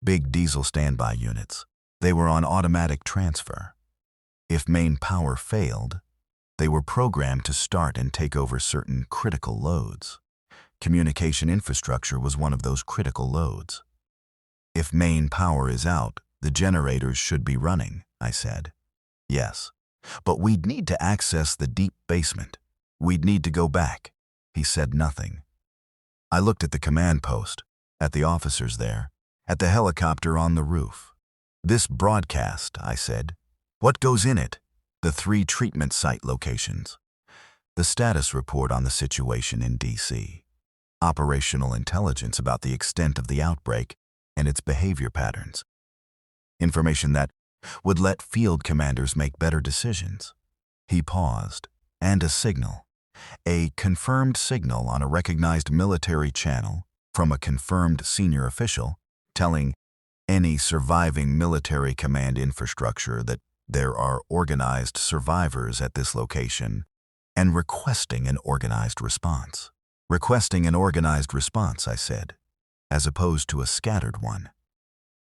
Big diesel standby units. They were on automatic transfer. If main power failed, they were programmed to start and take over certain critical loads. Communication infrastructure was one of those critical loads. If main power is out, the generators should be running, I said. Yes, but we'd need to access the deep basement. We'd need to go back. He said nothing. I looked at the command post, at the officers there, at the helicopter on the roof. This broadcast, I said. What goes in it? The 3 treatment site locations. The status report on the situation in D.C. Operational intelligence about the extent of the outbreak and its behavior patterns. Information that would let field commanders make better decisions. He paused. And a signal. A confirmed signal on a recognized military channel from a confirmed senior official telling any surviving military command infrastructure that there are organized survivors at this location and requesting an organized response. Requesting an organized response, I said, as opposed to a scattered one.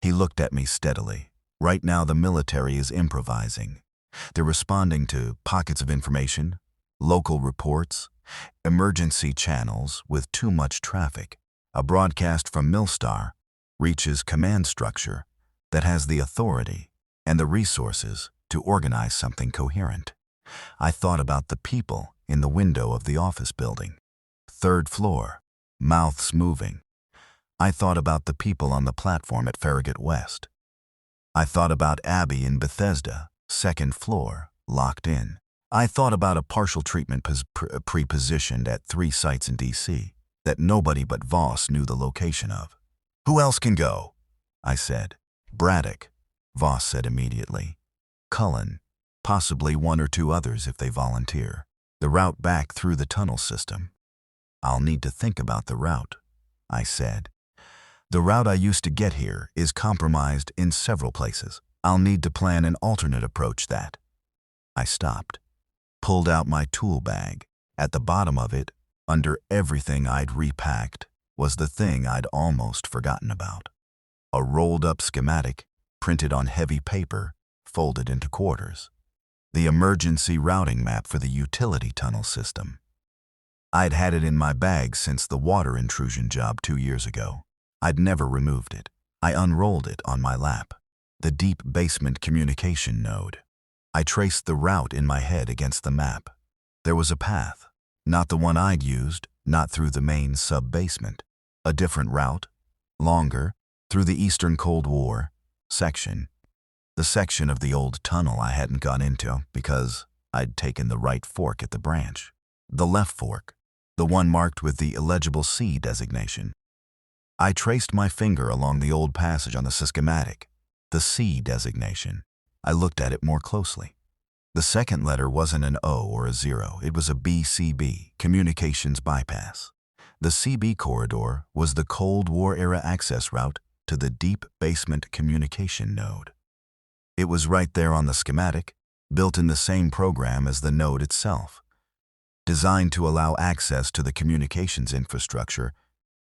He looked at me steadily. Right now the military is improvising. They're responding to pockets of information, local reports, emergency channels with too much traffic. A broadcast from Milstar reaches command structure that has the authority and the resources to organize something coherent. I thought about the people in the window of the office building. 3rd floor, mouths moving. I thought about the people on the platform at Farragut West. I thought about Abby in Bethesda, 2nd floor, locked in. I thought about a partial treatment pre-positioned at 3 sites in D.C. that nobody but Voss knew the location of. Who else can go? I said. Braddock, Voss said immediately. Cullen, possibly 1 or 2 others if they volunteer. The route back through the tunnel system. I'll need to think about the route, I said. The route I used to get here is compromised in several places. I'll need to plan an alternate approach that. I stopped, pulled out my tool bag. At the bottom of it, under everything I'd repacked, was the thing I'd almost forgotten about. A rolled-up schematic, printed on heavy paper, folded into quarters. The emergency routing map for the utility tunnel system. I'd had it in my bag since the water intrusion job 2 years ago. I'd never removed it. I unrolled it on my lap. The deep basement communication node. I traced the route in my head against the map. There was a path, not the one I'd used, not through the main sub-basement. A different route, longer, through the Eastern Cold War section. The section of the old tunnel I hadn't gone into because I'd taken the right fork at the branch. The left fork, the one marked with the illegible C designation. I traced my finger along the old passage on the schematic, the C designation. I looked at it more closely. The second letter wasn't an O or a 0, it was a BCB, communications bypass. The CB corridor was the Cold War-era access route to the deep basement communication node. It was right there on the schematic, built in the same program as the node itself. designed to allow access to the communications infrastructure,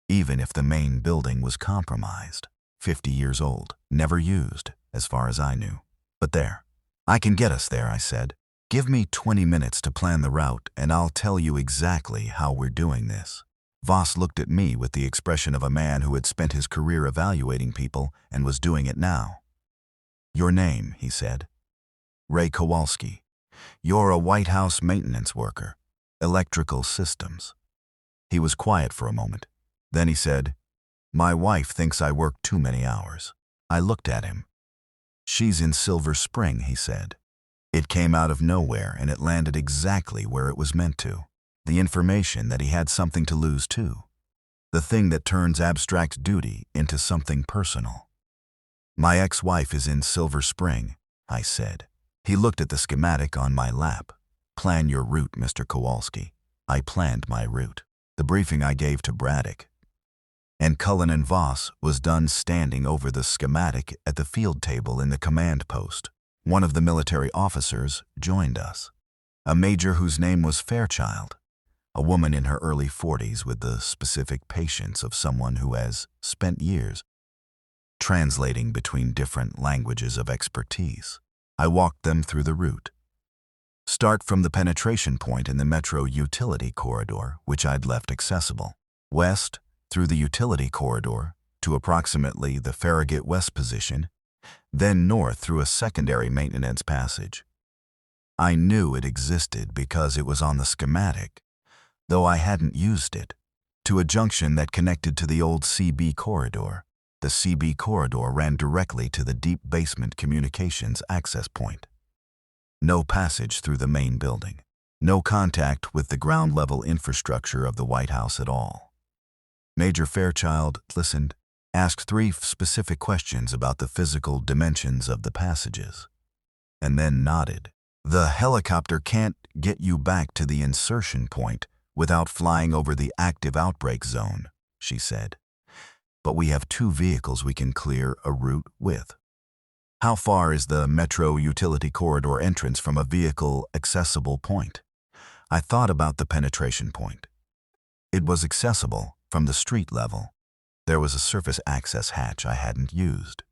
even if the main building was compromised. 50 years old, never used, as far as I knew. But there. I can get us there, I said. Give me 20 minutes to plan the route, and I'll tell you exactly how we're doing this. Voss looked at me with the expression of a man who had spent his career evaluating people and was doing it now. Your name, he said. Ray Kowalski. You're a White House maintenance worker. Electrical systems. He was quiet for a moment. Then he said, My wife thinks I work too many hours. I looked at him. She's in Silver Spring, he said. It came out of nowhere, and it landed exactly where it was meant to. The information that he had something to lose too. The thing that turns abstract duty into something personal. My ex-wife is in Silver Spring, I said. He looked at the schematic on my lap. Plan your route, Mr. Kowalski. I planned my route. The briefing I gave to Braddock and Cullen and Voss was done standing over the schematic at the field table in the command post. One of the military officers joined us. A major whose name was Fairchild. A woman in her early 40s with the specific patience of someone who has spent years translating between different languages of expertise. I walked them through the route. Start from the penetration point in the metro utility corridor, which I'd left accessible. West, through the utility corridor, to approximately the Farragut West position, then north through a secondary maintenance passage. I knew it existed because it was on the schematic, though I hadn't used it, to a junction that connected to the old CB corridor. The CB corridor ran directly to the deep basement communications access point. No passage through the main building. No contact with the ground-level infrastructure of the White House at all. Major Fairchild listened, asked 3 specific questions about the physical dimensions of the passages, and then nodded. The helicopter can't get you back to the insertion point without flying over the active outbreak zone, she said. But we have 2 vehicles we can clear a route with. How far is the metro utility corridor entrance from a vehicle-accessible point? I thought about the penetration point. It was accessible from the street level. There was a surface access hatch I hadn't used.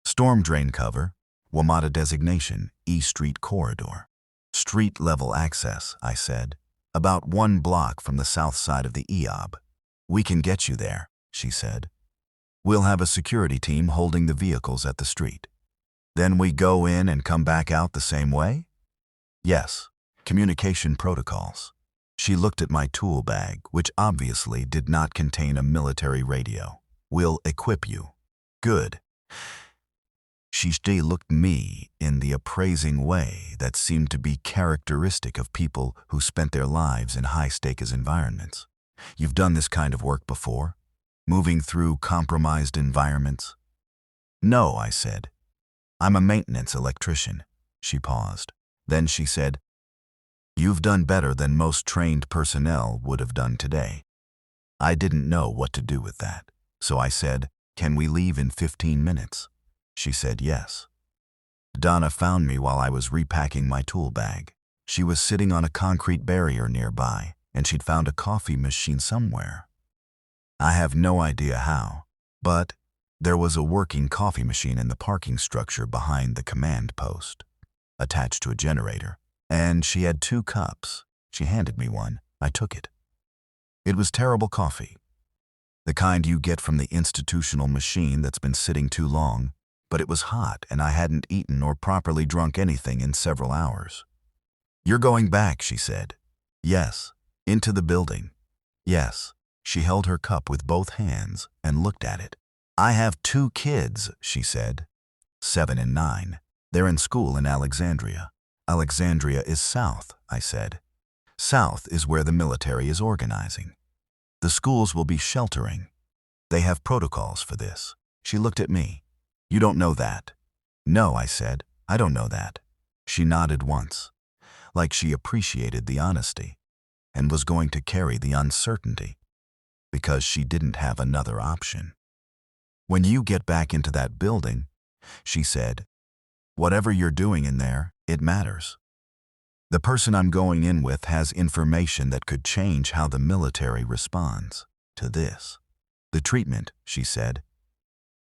Storm drain cover, WMATA designation, E Street corridor. Street-level access, I said, about 1 block from the south side of the EOB. We can get you there, she said. We'll have a security team holding the vehicles at the street. Then we go in and come back out the same way? Yes. Communication protocols. She looked at my tool bag, which obviously did not contain a military radio. We'll equip you. Good. She looked at me in the appraising way that seemed to be characteristic of people who spent their lives in high-stakes environments. You've done this kind of work before? Moving through compromised environments? No, I said. I'm a maintenance electrician. She paused. Then she said, You've done better than most trained personnel would have done today. I didn't know what to do with that, so I said, Can we leave in 15 minutes? She said yes. Donna found me while I was repacking my tool bag. She was sitting on a concrete barrier nearby, and she'd found a coffee machine somewhere. I have no idea how, but there was a working coffee machine in the parking structure behind the command post, attached to a generator, and she had 2 cups. She handed me one. I took it. It was terrible coffee, the kind you get from the institutional machine that's been sitting too long, but it was hot and I hadn't eaten or properly drunk anything in several hours. You're going back, she said. Yes. Into the building. Yes. She held her cup with both hands and looked at it. I have 2 kids, she said. 7 and 9. They're in school in Alexandria. Alexandria is south, I said. South is where the military is organizing. The schools will be sheltering. They have protocols for this. She looked at me. You don't know that. No, I said. I don't know that. She nodded once, like she appreciated the honesty and was going to carry the uncertainty, because she didn't have another option. When you get back into that building, she said, whatever you're doing in there, it matters. The person I'm going in with has information that could change how the military responds to this. The treatment, she said.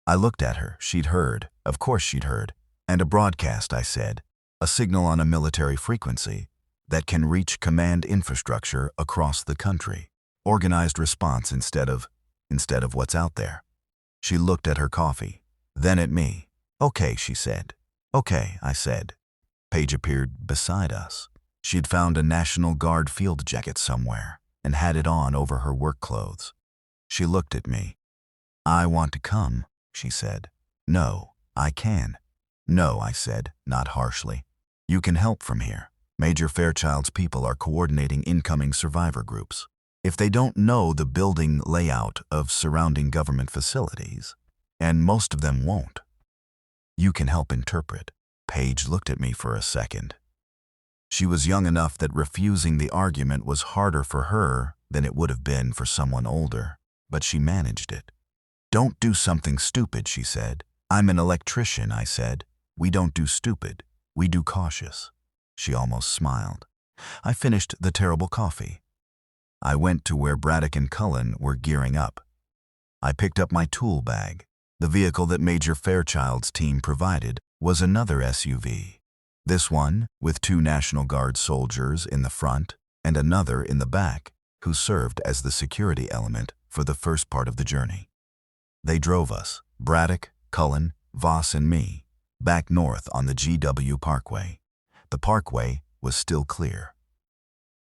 I looked at her. She'd heard. Of course she'd heard. And a broadcast, I said. A signal on a military frequency that can reach command infrastructure across the country. Organized response instead of what's out there. She looked at her coffee, then at me. Okay, she said. Okay, I said. Paige appeared beside us. She'd found a National Guard field jacket somewhere and had it on over her work clothes. She looked at me. I want to come, she said. No, I can. No, I said, not harshly. You can help from here. Major Fairchild's people are coordinating incoming survivor groups. If they don't know the building layout of surrounding government facilities, and most of them won't, you can help interpret. Paige looked at me for a second. She was young enough that refusing the argument was harder for her than it would have been for someone older, but she managed it. Don't do something stupid, she said. I'm an electrician, I said. We don't do stupid, we do cautious. She almost smiled. I finished the terrible coffee. I went to where Braddock and Cullen were gearing up. I picked up my tool bag. The vehicle that Major Fairchild's team provided was another SUV. This one, with 2 National Guard soldiers in the front and another in the back, who served as the security element for the first part of the journey. They drove us, Braddock, Cullen, Voss and me, back north on the GW Parkway. The parkway was still clear.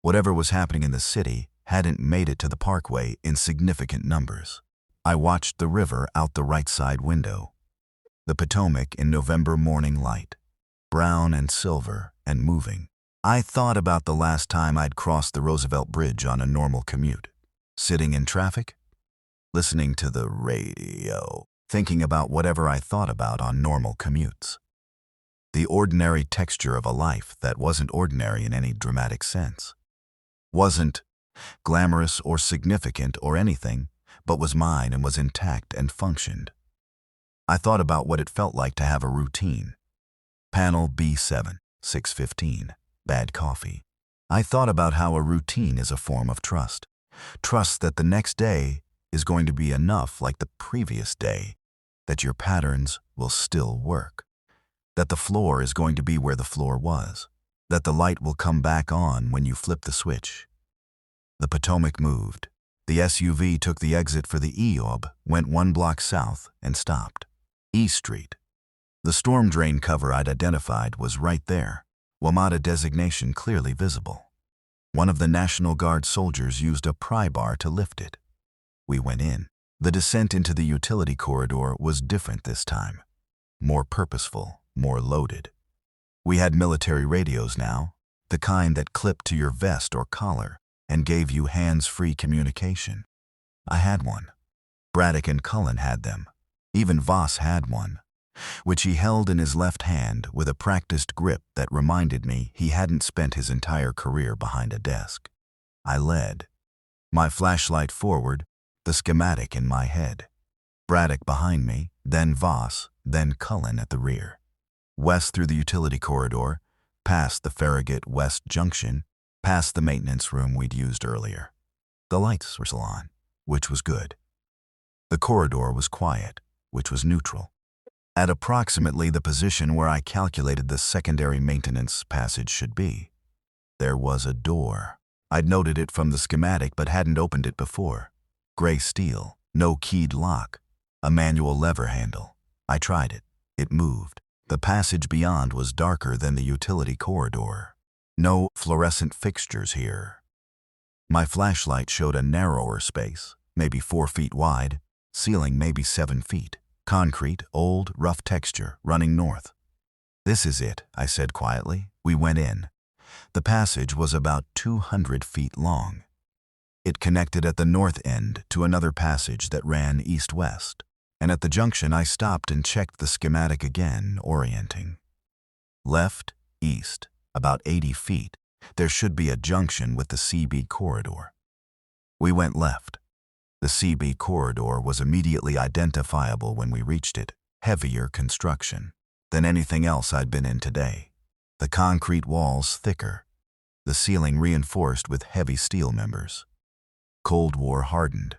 Whatever was happening in the city hadn't made it to the parkway in significant numbers. I watched the river out the right side window. The Potomac in November morning light, brown and silver and moving. I thought about the last time I'd crossed the Roosevelt Bridge on a normal commute, sitting in traffic, listening to the radio, thinking about whatever I thought about on normal commutes. The ordinary texture of a life that wasn't ordinary in any dramatic sense. Wasn't glamorous or significant or anything, but was mine and was intact and functioned. I thought about what it felt like to have a routine. Panel B7, 6:15, bad coffee. I thought about how a routine is a form of trust. Trust that the next day is going to be enough like the previous day, that your patterns will still work, that the floor is going to be where the floor was, that the light will come back on when you flip the switch. The Potomac moved. The SUV took the exit for the EOB, went 1 block south, and stopped. E Street. The storm drain cover I'd identified was right there, WMATA designation clearly visible. One of the National Guard soldiers used a pry bar to lift it. We went in. The descent into the utility corridor was different this time. More purposeful, more loaded. We had military radios now, the kind that clipped to your vest or collar and gave you hands-free communication. I had one. Braddock and Cullen had them. Even Voss had one, which he held in his left hand with a practiced grip that reminded me he hadn't spent his entire career behind a desk. I led. My flashlight forward, the schematic in my head. Braddock behind me, then Voss, then Cullen at the rear. West through the utility corridor, past the Farragut West Junction, past the maintenance room we'd used earlier. The lights were still on, which was good. The corridor was quiet, which was neutral. At approximately the position where I calculated the secondary maintenance passage should be, there was a door. I'd noted it from the schematic but hadn't opened it before. Gray steel, no keyed lock, a manual lever handle. I tried it. It moved. The passage beyond was darker than the utility corridor. No fluorescent fixtures here. My flashlight showed a narrower space, maybe 4 feet wide, ceiling maybe 7 feet. Concrete, old, rough texture, running north. This is it, I said quietly. We went in. The passage was about 200 feet long. It connected at the north end to another passage that ran east-west, and at the junction I stopped and checked the schematic again, orienting. Left, east, about 80 feet, there should be a junction with the CB corridor. We went left. The CB corridor was immediately identifiable when we reached it, heavier construction than anything else I'd been in today. The concrete walls thicker, the ceiling reinforced with heavy steel members. Cold War hardened,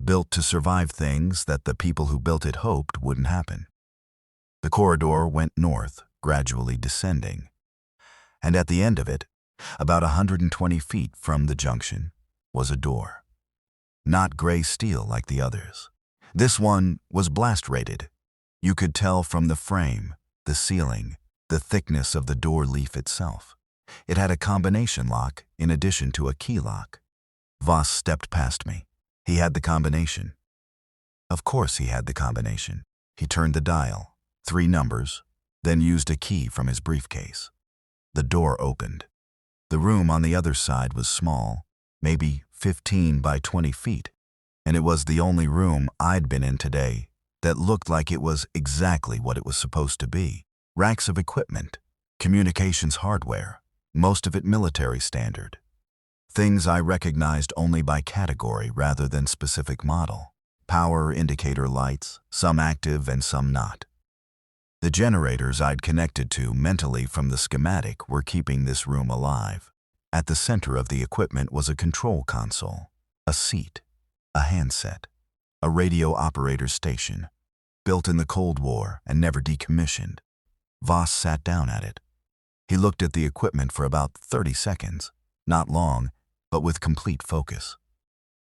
built to survive things that the people who built it hoped wouldn't happen. The corridor went north, gradually descending. And at the end of it, about 120 feet from the junction, was a door. Not gray steel like the others. This one was blast-rated. You could tell from the frame, the ceiling, the thickness of the door leaf itself. It had a combination lock in addition to a key lock. Voss stepped past me. He had the combination. Of course he had the combination. He turned the dial, 3 numbers, then used a key from his briefcase. The door opened. The room on the other side was small, maybe 15 by 20 feet, and it was the only room I'd been in today that looked like it was exactly what it was supposed to be. Racks of equipment, communications hardware, most of it military standard. Things I recognized only by category rather than specific model. Power indicator lights, some active and some not. The generators I'd connected to mentally from the schematic were keeping this room alive. At the center of the equipment was a control console, a seat, a handset, a radio operator station, built in the Cold War and never decommissioned. Voss sat down at it. He looked at the equipment for about 30 seconds, not long, but with complete focus.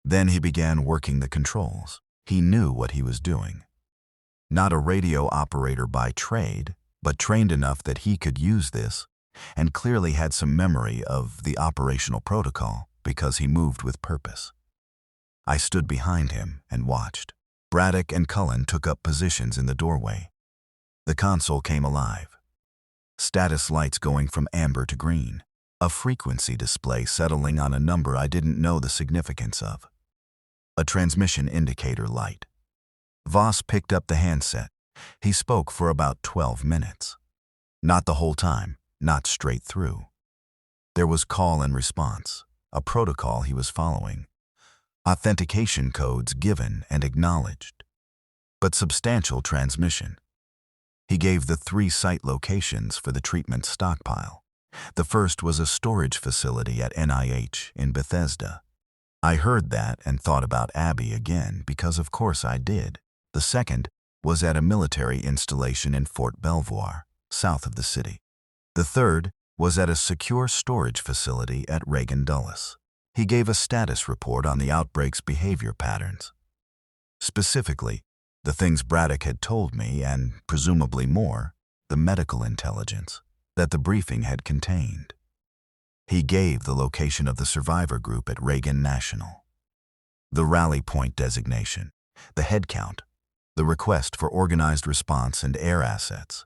Then he began working the controls. He knew what he was doing. Not a radio operator by trade, but trained enough that he could use this, and clearly had some memory of the operational protocol because he moved with purpose. I stood behind him and watched. Braddock and Cullen took up positions in the doorway. The console came alive. Status lights going from amber to green. A frequency display settling on a number I didn't know the significance of. A transmission indicator light. Voss picked up the handset. He spoke for about 12 minutes. Not the whole time, not straight through. There was call and response, a protocol he was following. Authentication codes given and acknowledged. But substantial transmission. He gave the 3 site locations for the treatment stockpile. The first was a storage facility at NIH in Bethesda. I heard that and thought about Abby again because of course I did. The second was at a military installation in Fort Belvoir, south of the city. The third was at a secure storage facility at Reagan Dulles. He gave a status report on the outbreak's behavior patterns. Specifically, the things Braddock had told me and, presumably more, the medical intelligence that the briefing had contained. He gave the location of the survivor group at Reagan National, the rally point designation, the head count, the request for organized response and air assets.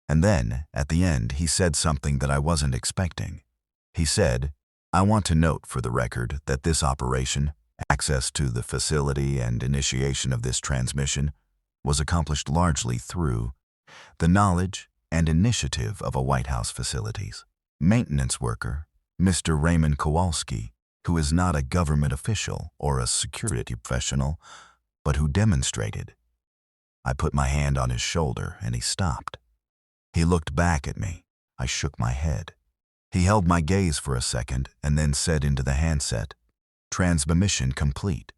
And then, at the end, he said something that I wasn't expecting. He said, "I want to note for the record that this operation, access to the facility and initiation of this transmission, was accomplished largely through the knowledge and initiative of a White House facilities maintenance worker, Mr. Raymond Kowalski, who is not a government official or a security professional, but who demonstrated." I put my hand on his shoulder and he stopped. He looked back at me. I shook my head. He held my gaze for a second and then said into the handset, "Transmission complete.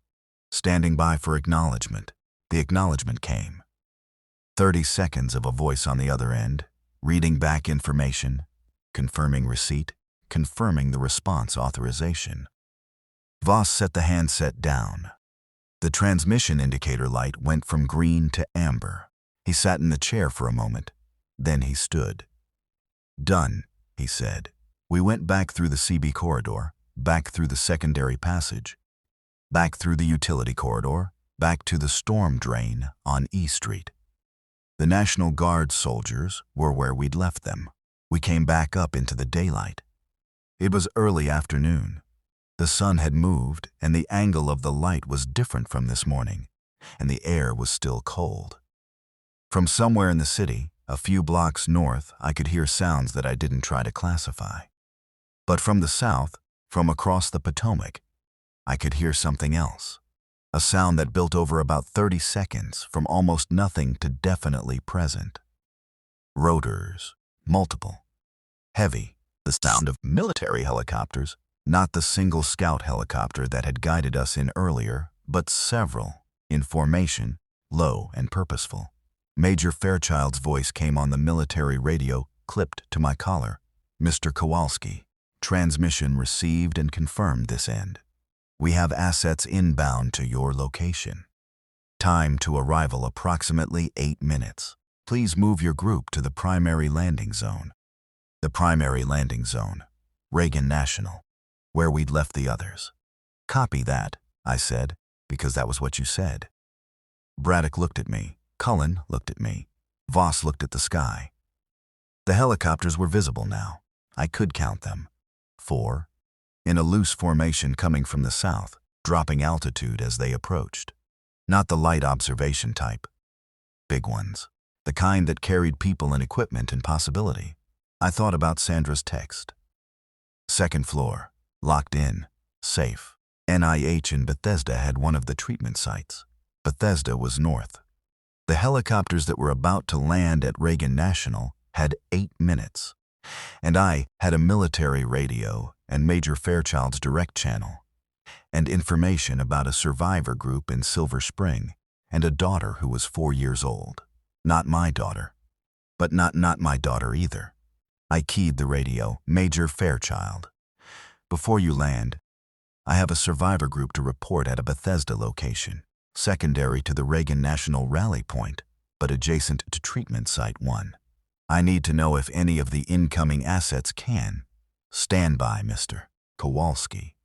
Standing by for acknowledgement." The acknowledgement came. 30 seconds of a voice on the other end, reading back information, confirming receipt, confirming the response authorization. Voss set the handset down. The transmission indicator light went from green to amber. He sat in the chair for a moment. Then he stood. "Done," he said. We went back through the CB corridor, back through the secondary passage, back through the utility corridor, back to the storm drain on E Street. The National Guard soldiers were where we'd left them. We came back up into the daylight. It was early afternoon. The sun had moved, and the angle of the light was different from this morning, and the air was still cold. From somewhere in the city, a few blocks north, I could hear sounds that I didn't try to classify. But from the south, from across the Potomac, I could hear something else. A sound that built over about 30 seconds from almost nothing to definitely present. Rotors, multiple, heavy, The sound of military helicopters, not the single scout helicopter that had guided us in earlier, but several, in formation, low and purposeful. Major Fairchild's voice came on the military radio, clipped to my collar. Mr. Kowalski, transmission received and confirmed this end. We have assets inbound to your location. Time to arrival approximately 8 minutes. Please move your group to the primary landing zone. The primary landing zone, Reagan National, where we'd left the others. Copy that, I said, because that was what you said. Braddock looked at me. Cullen looked at me. Voss looked at the sky. The helicopters were visible now. I could count them. 4, in a loose formation coming from the south, dropping altitude as they approached. Not the light observation type. Big ones. The kind that carried people and equipment and possibility. I thought about Sandra's text. 2nd floor, locked in, safe. NIH in Bethesda had one of the treatment sites. Bethesda was north. The helicopters that were about to land at Reagan National had 8 minutes. And I had a military radio and Major Fairchild's direct channel, and information about a survivor group in Silver Spring and a daughter who was 4 years old. Not my daughter, but not my daughter either. I keyed the radio, Major Fairchild. Before you land, I have a survivor group to report at a Bethesda location, secondary to the Reagan National Rally Point, but adjacent to Treatment Site 1. I need to know if any of the incoming assets can. Stand by, Mr. Kowalski.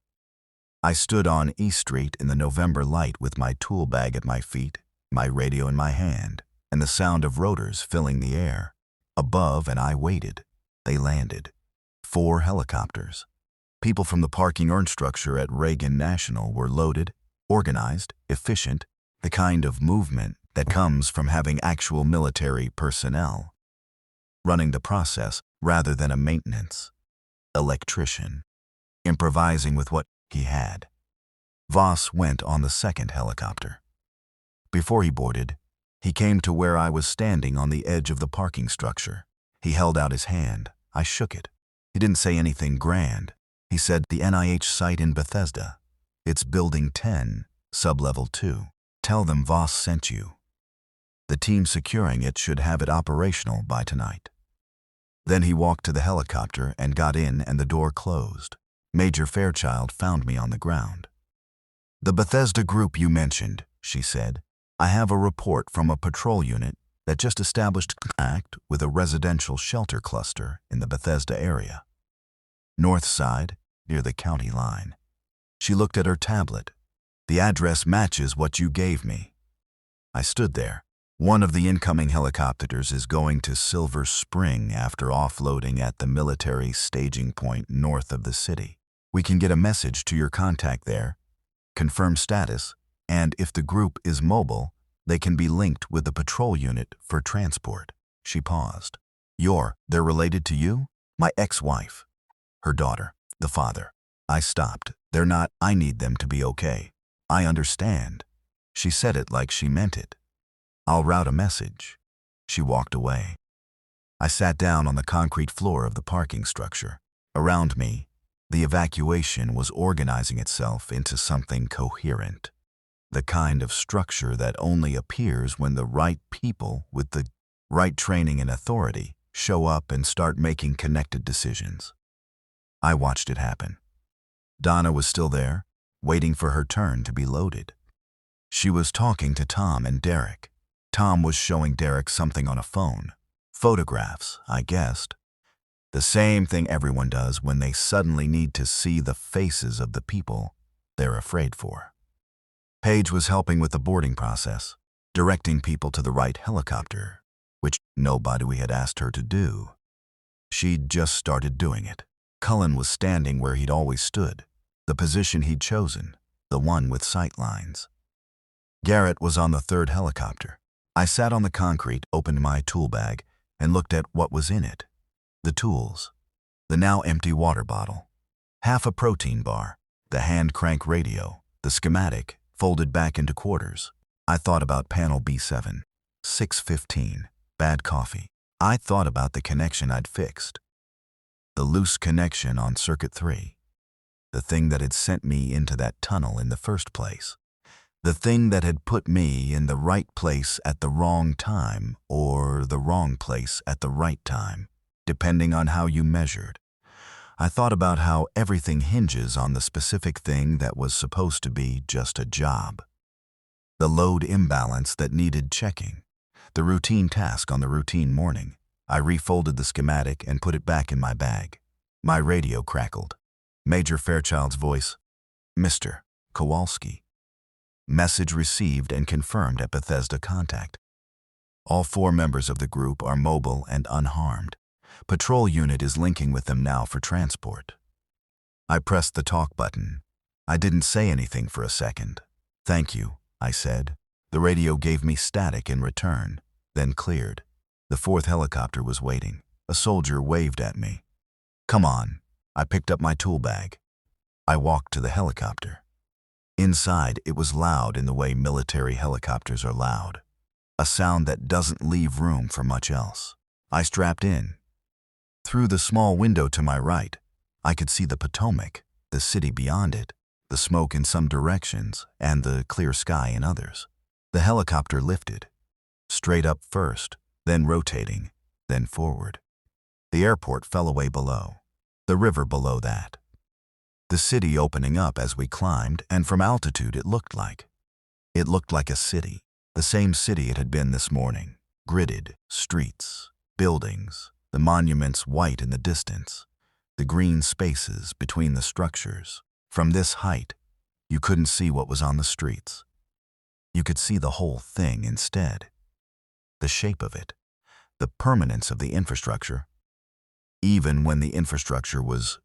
I stood on E Street in the November light with my tool bag at my feet, my radio in my hand, and the sound of rotors filling the air. Above, and I waited. They landed. 4 helicopters. People from the parking earn structure at Reagan National were loaded, organized, efficient, the kind of movement that comes from having actual military personnel running the process rather than a maintenance electrician, improvising with what he had. Voss went on the 2nd helicopter. Before he boarded, he came to where I was standing on the edge of the parking structure. He held out his hand. I shook it. He didn't say anything grand. He said, the NIH site in Bethesda. It's Building 10, Sublevel 2. Tell them Voss sent you. The team securing it should have it operational by tonight. Then he walked to the helicopter and got in, and the door closed. Major Fairchild found me on the ground. The Bethesda group you mentioned, she said. I have a report from a patrol unit that just established contact with a residential shelter cluster in the Bethesda area. North side, near the county line. She looked at her tablet. The address matches what you gave me. I stood there. One of the incoming helicopters is going to Silver Spring after offloading at the military staging point north of the city. We can get a message to your contact there, confirm status, and if the group is mobile, they can be linked with the patrol unit for transport. She paused. They're related to you? My ex-wife. Her daughter. The father. I stopped. They're not. I need them to be okay. I understand. She said it like she meant it. I'll route a message. She walked away. I sat down on the concrete floor of the parking structure. Around me, the evacuation was organizing itself into something coherent. The kind of structure that only appears when the right people with the right training and authority show up and start making connected decisions. I watched it happen. Donna was still there, waiting for her turn to be loaded. She was talking to Tom and Derek. Tom was showing Derek something on a phone. Photographs, I guessed. The same thing everyone does when they suddenly need to see the faces of the people they're afraid for. Paige was helping with the boarding process, directing people to the right helicopter, which nobody had asked her to do. She'd just started doing it. Cullen was standing where he'd always stood, the position he'd chosen, the one with sight lines. Garrett was on the 3rd helicopter. I sat on the concrete, opened my tool bag, and looked at what was in it. The tools, the now empty water bottle, half a protein bar, the hand crank radio, the schematic, folded back into quarters. I thought about panel B7, 615, bad coffee. I thought about the connection I'd fixed. The loose connection on Circuit 3. The thing that had sent me into that tunnel in the first place. The thing that had put me in the right place at the wrong time, or the wrong place at the right time, depending on how you measured. I thought about how everything hinges on the specific thing that was supposed to be just a job. The load imbalance that needed checking. The routine task on the routine morning. I refolded the schematic and put it back in my bag. My radio crackled. Major Fairchild's voice, "Mr. Kowalski. Message received and confirmed at Bethesda contact. All 4 members of the group are mobile and unharmed. Patrol unit is linking with them now for transport." I pressed the talk button. I didn't say anything for a second. "Thank you," I said. The radio gave me static in return, then cleared. The 4th helicopter was waiting. A soldier waved at me. "Come on." I picked up my tool bag. I walked to the helicopter. Inside, it was loud in the way military helicopters are loud. A sound that doesn't leave room for much else. I strapped in. Through the small window to my right, I could see the Potomac, the city beyond it, the smoke in some directions, and the clear sky in others. The helicopter lifted. Straight up first, then rotating, then forward. The airport fell away below. The river below that. The city opening up as we climbed, and from altitude it looked like. It looked like a city, the same city it had been this morning. Gridded, streets, buildings, the monuments white in the distance, the green spaces between the structures. From this height, you couldn't see what was on the streets. You could see the whole thing instead. The shape of it, the permanence of the infrastructure. Even when the infrastructure was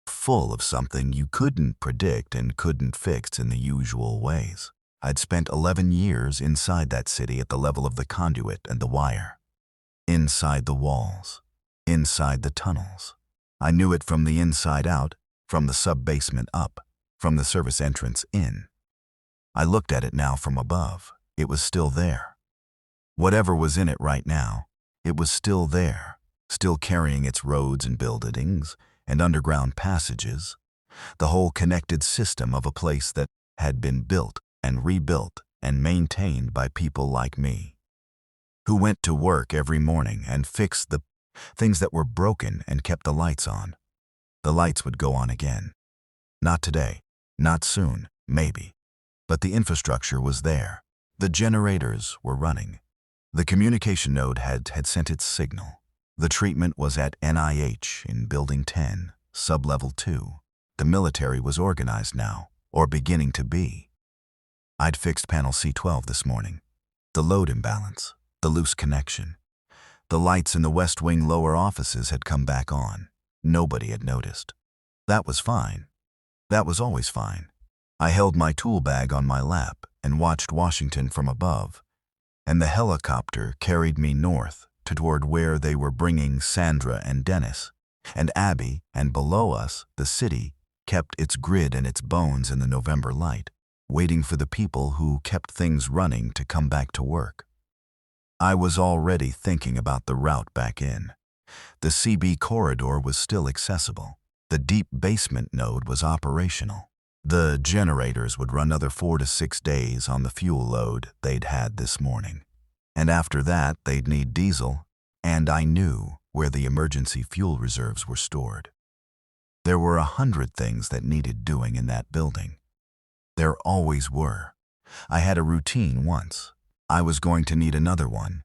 full of something you couldn't predict and couldn't fix in the usual ways. I'd spent 11 years inside that city at the level of the conduit and the wire. Inside the walls. Inside the tunnels. I knew it from the inside out, from the sub-basement up, from the service entrance in. I looked at it now from above. It was still there. Whatever was in it right now, it was still there, still carrying its roads and buildings and underground passages, the whole connected system of a place that had been built and rebuilt and maintained by people like me, who went to work every morning and fixed the things that were broken and kept the lights on. The lights would go on again. Not today, not soon, maybe. But the infrastructure was there. The generators were running. The communication node had sent its signal. The treatment was at NIH in Building 10, Sublevel 2. The military was organized now, or beginning to be. I'd fixed panel C12 this morning. The load imbalance, the loose connection. The lights in the West Wing lower offices had come back on. Nobody had noticed. That was fine. That was always fine. I held my tool bag on my lap and watched Washington from above, and the helicopter carried me north toward where they were bringing Sandra and Dennis, and Abby, and below us, the city, kept its grid and its bones in the November light, waiting for the people who kept things running to come back to work. I was already thinking about the route back in. The CB corridor was still accessible. The deep basement node was operational. The generators would run another 4 to 6 days on the fuel load they'd had this morning. And after that, they'd need diesel, and I knew where the emergency fuel reserves were stored. There were 100 things that needed doing in that building. There always were. I had a routine once. I was going to need another one,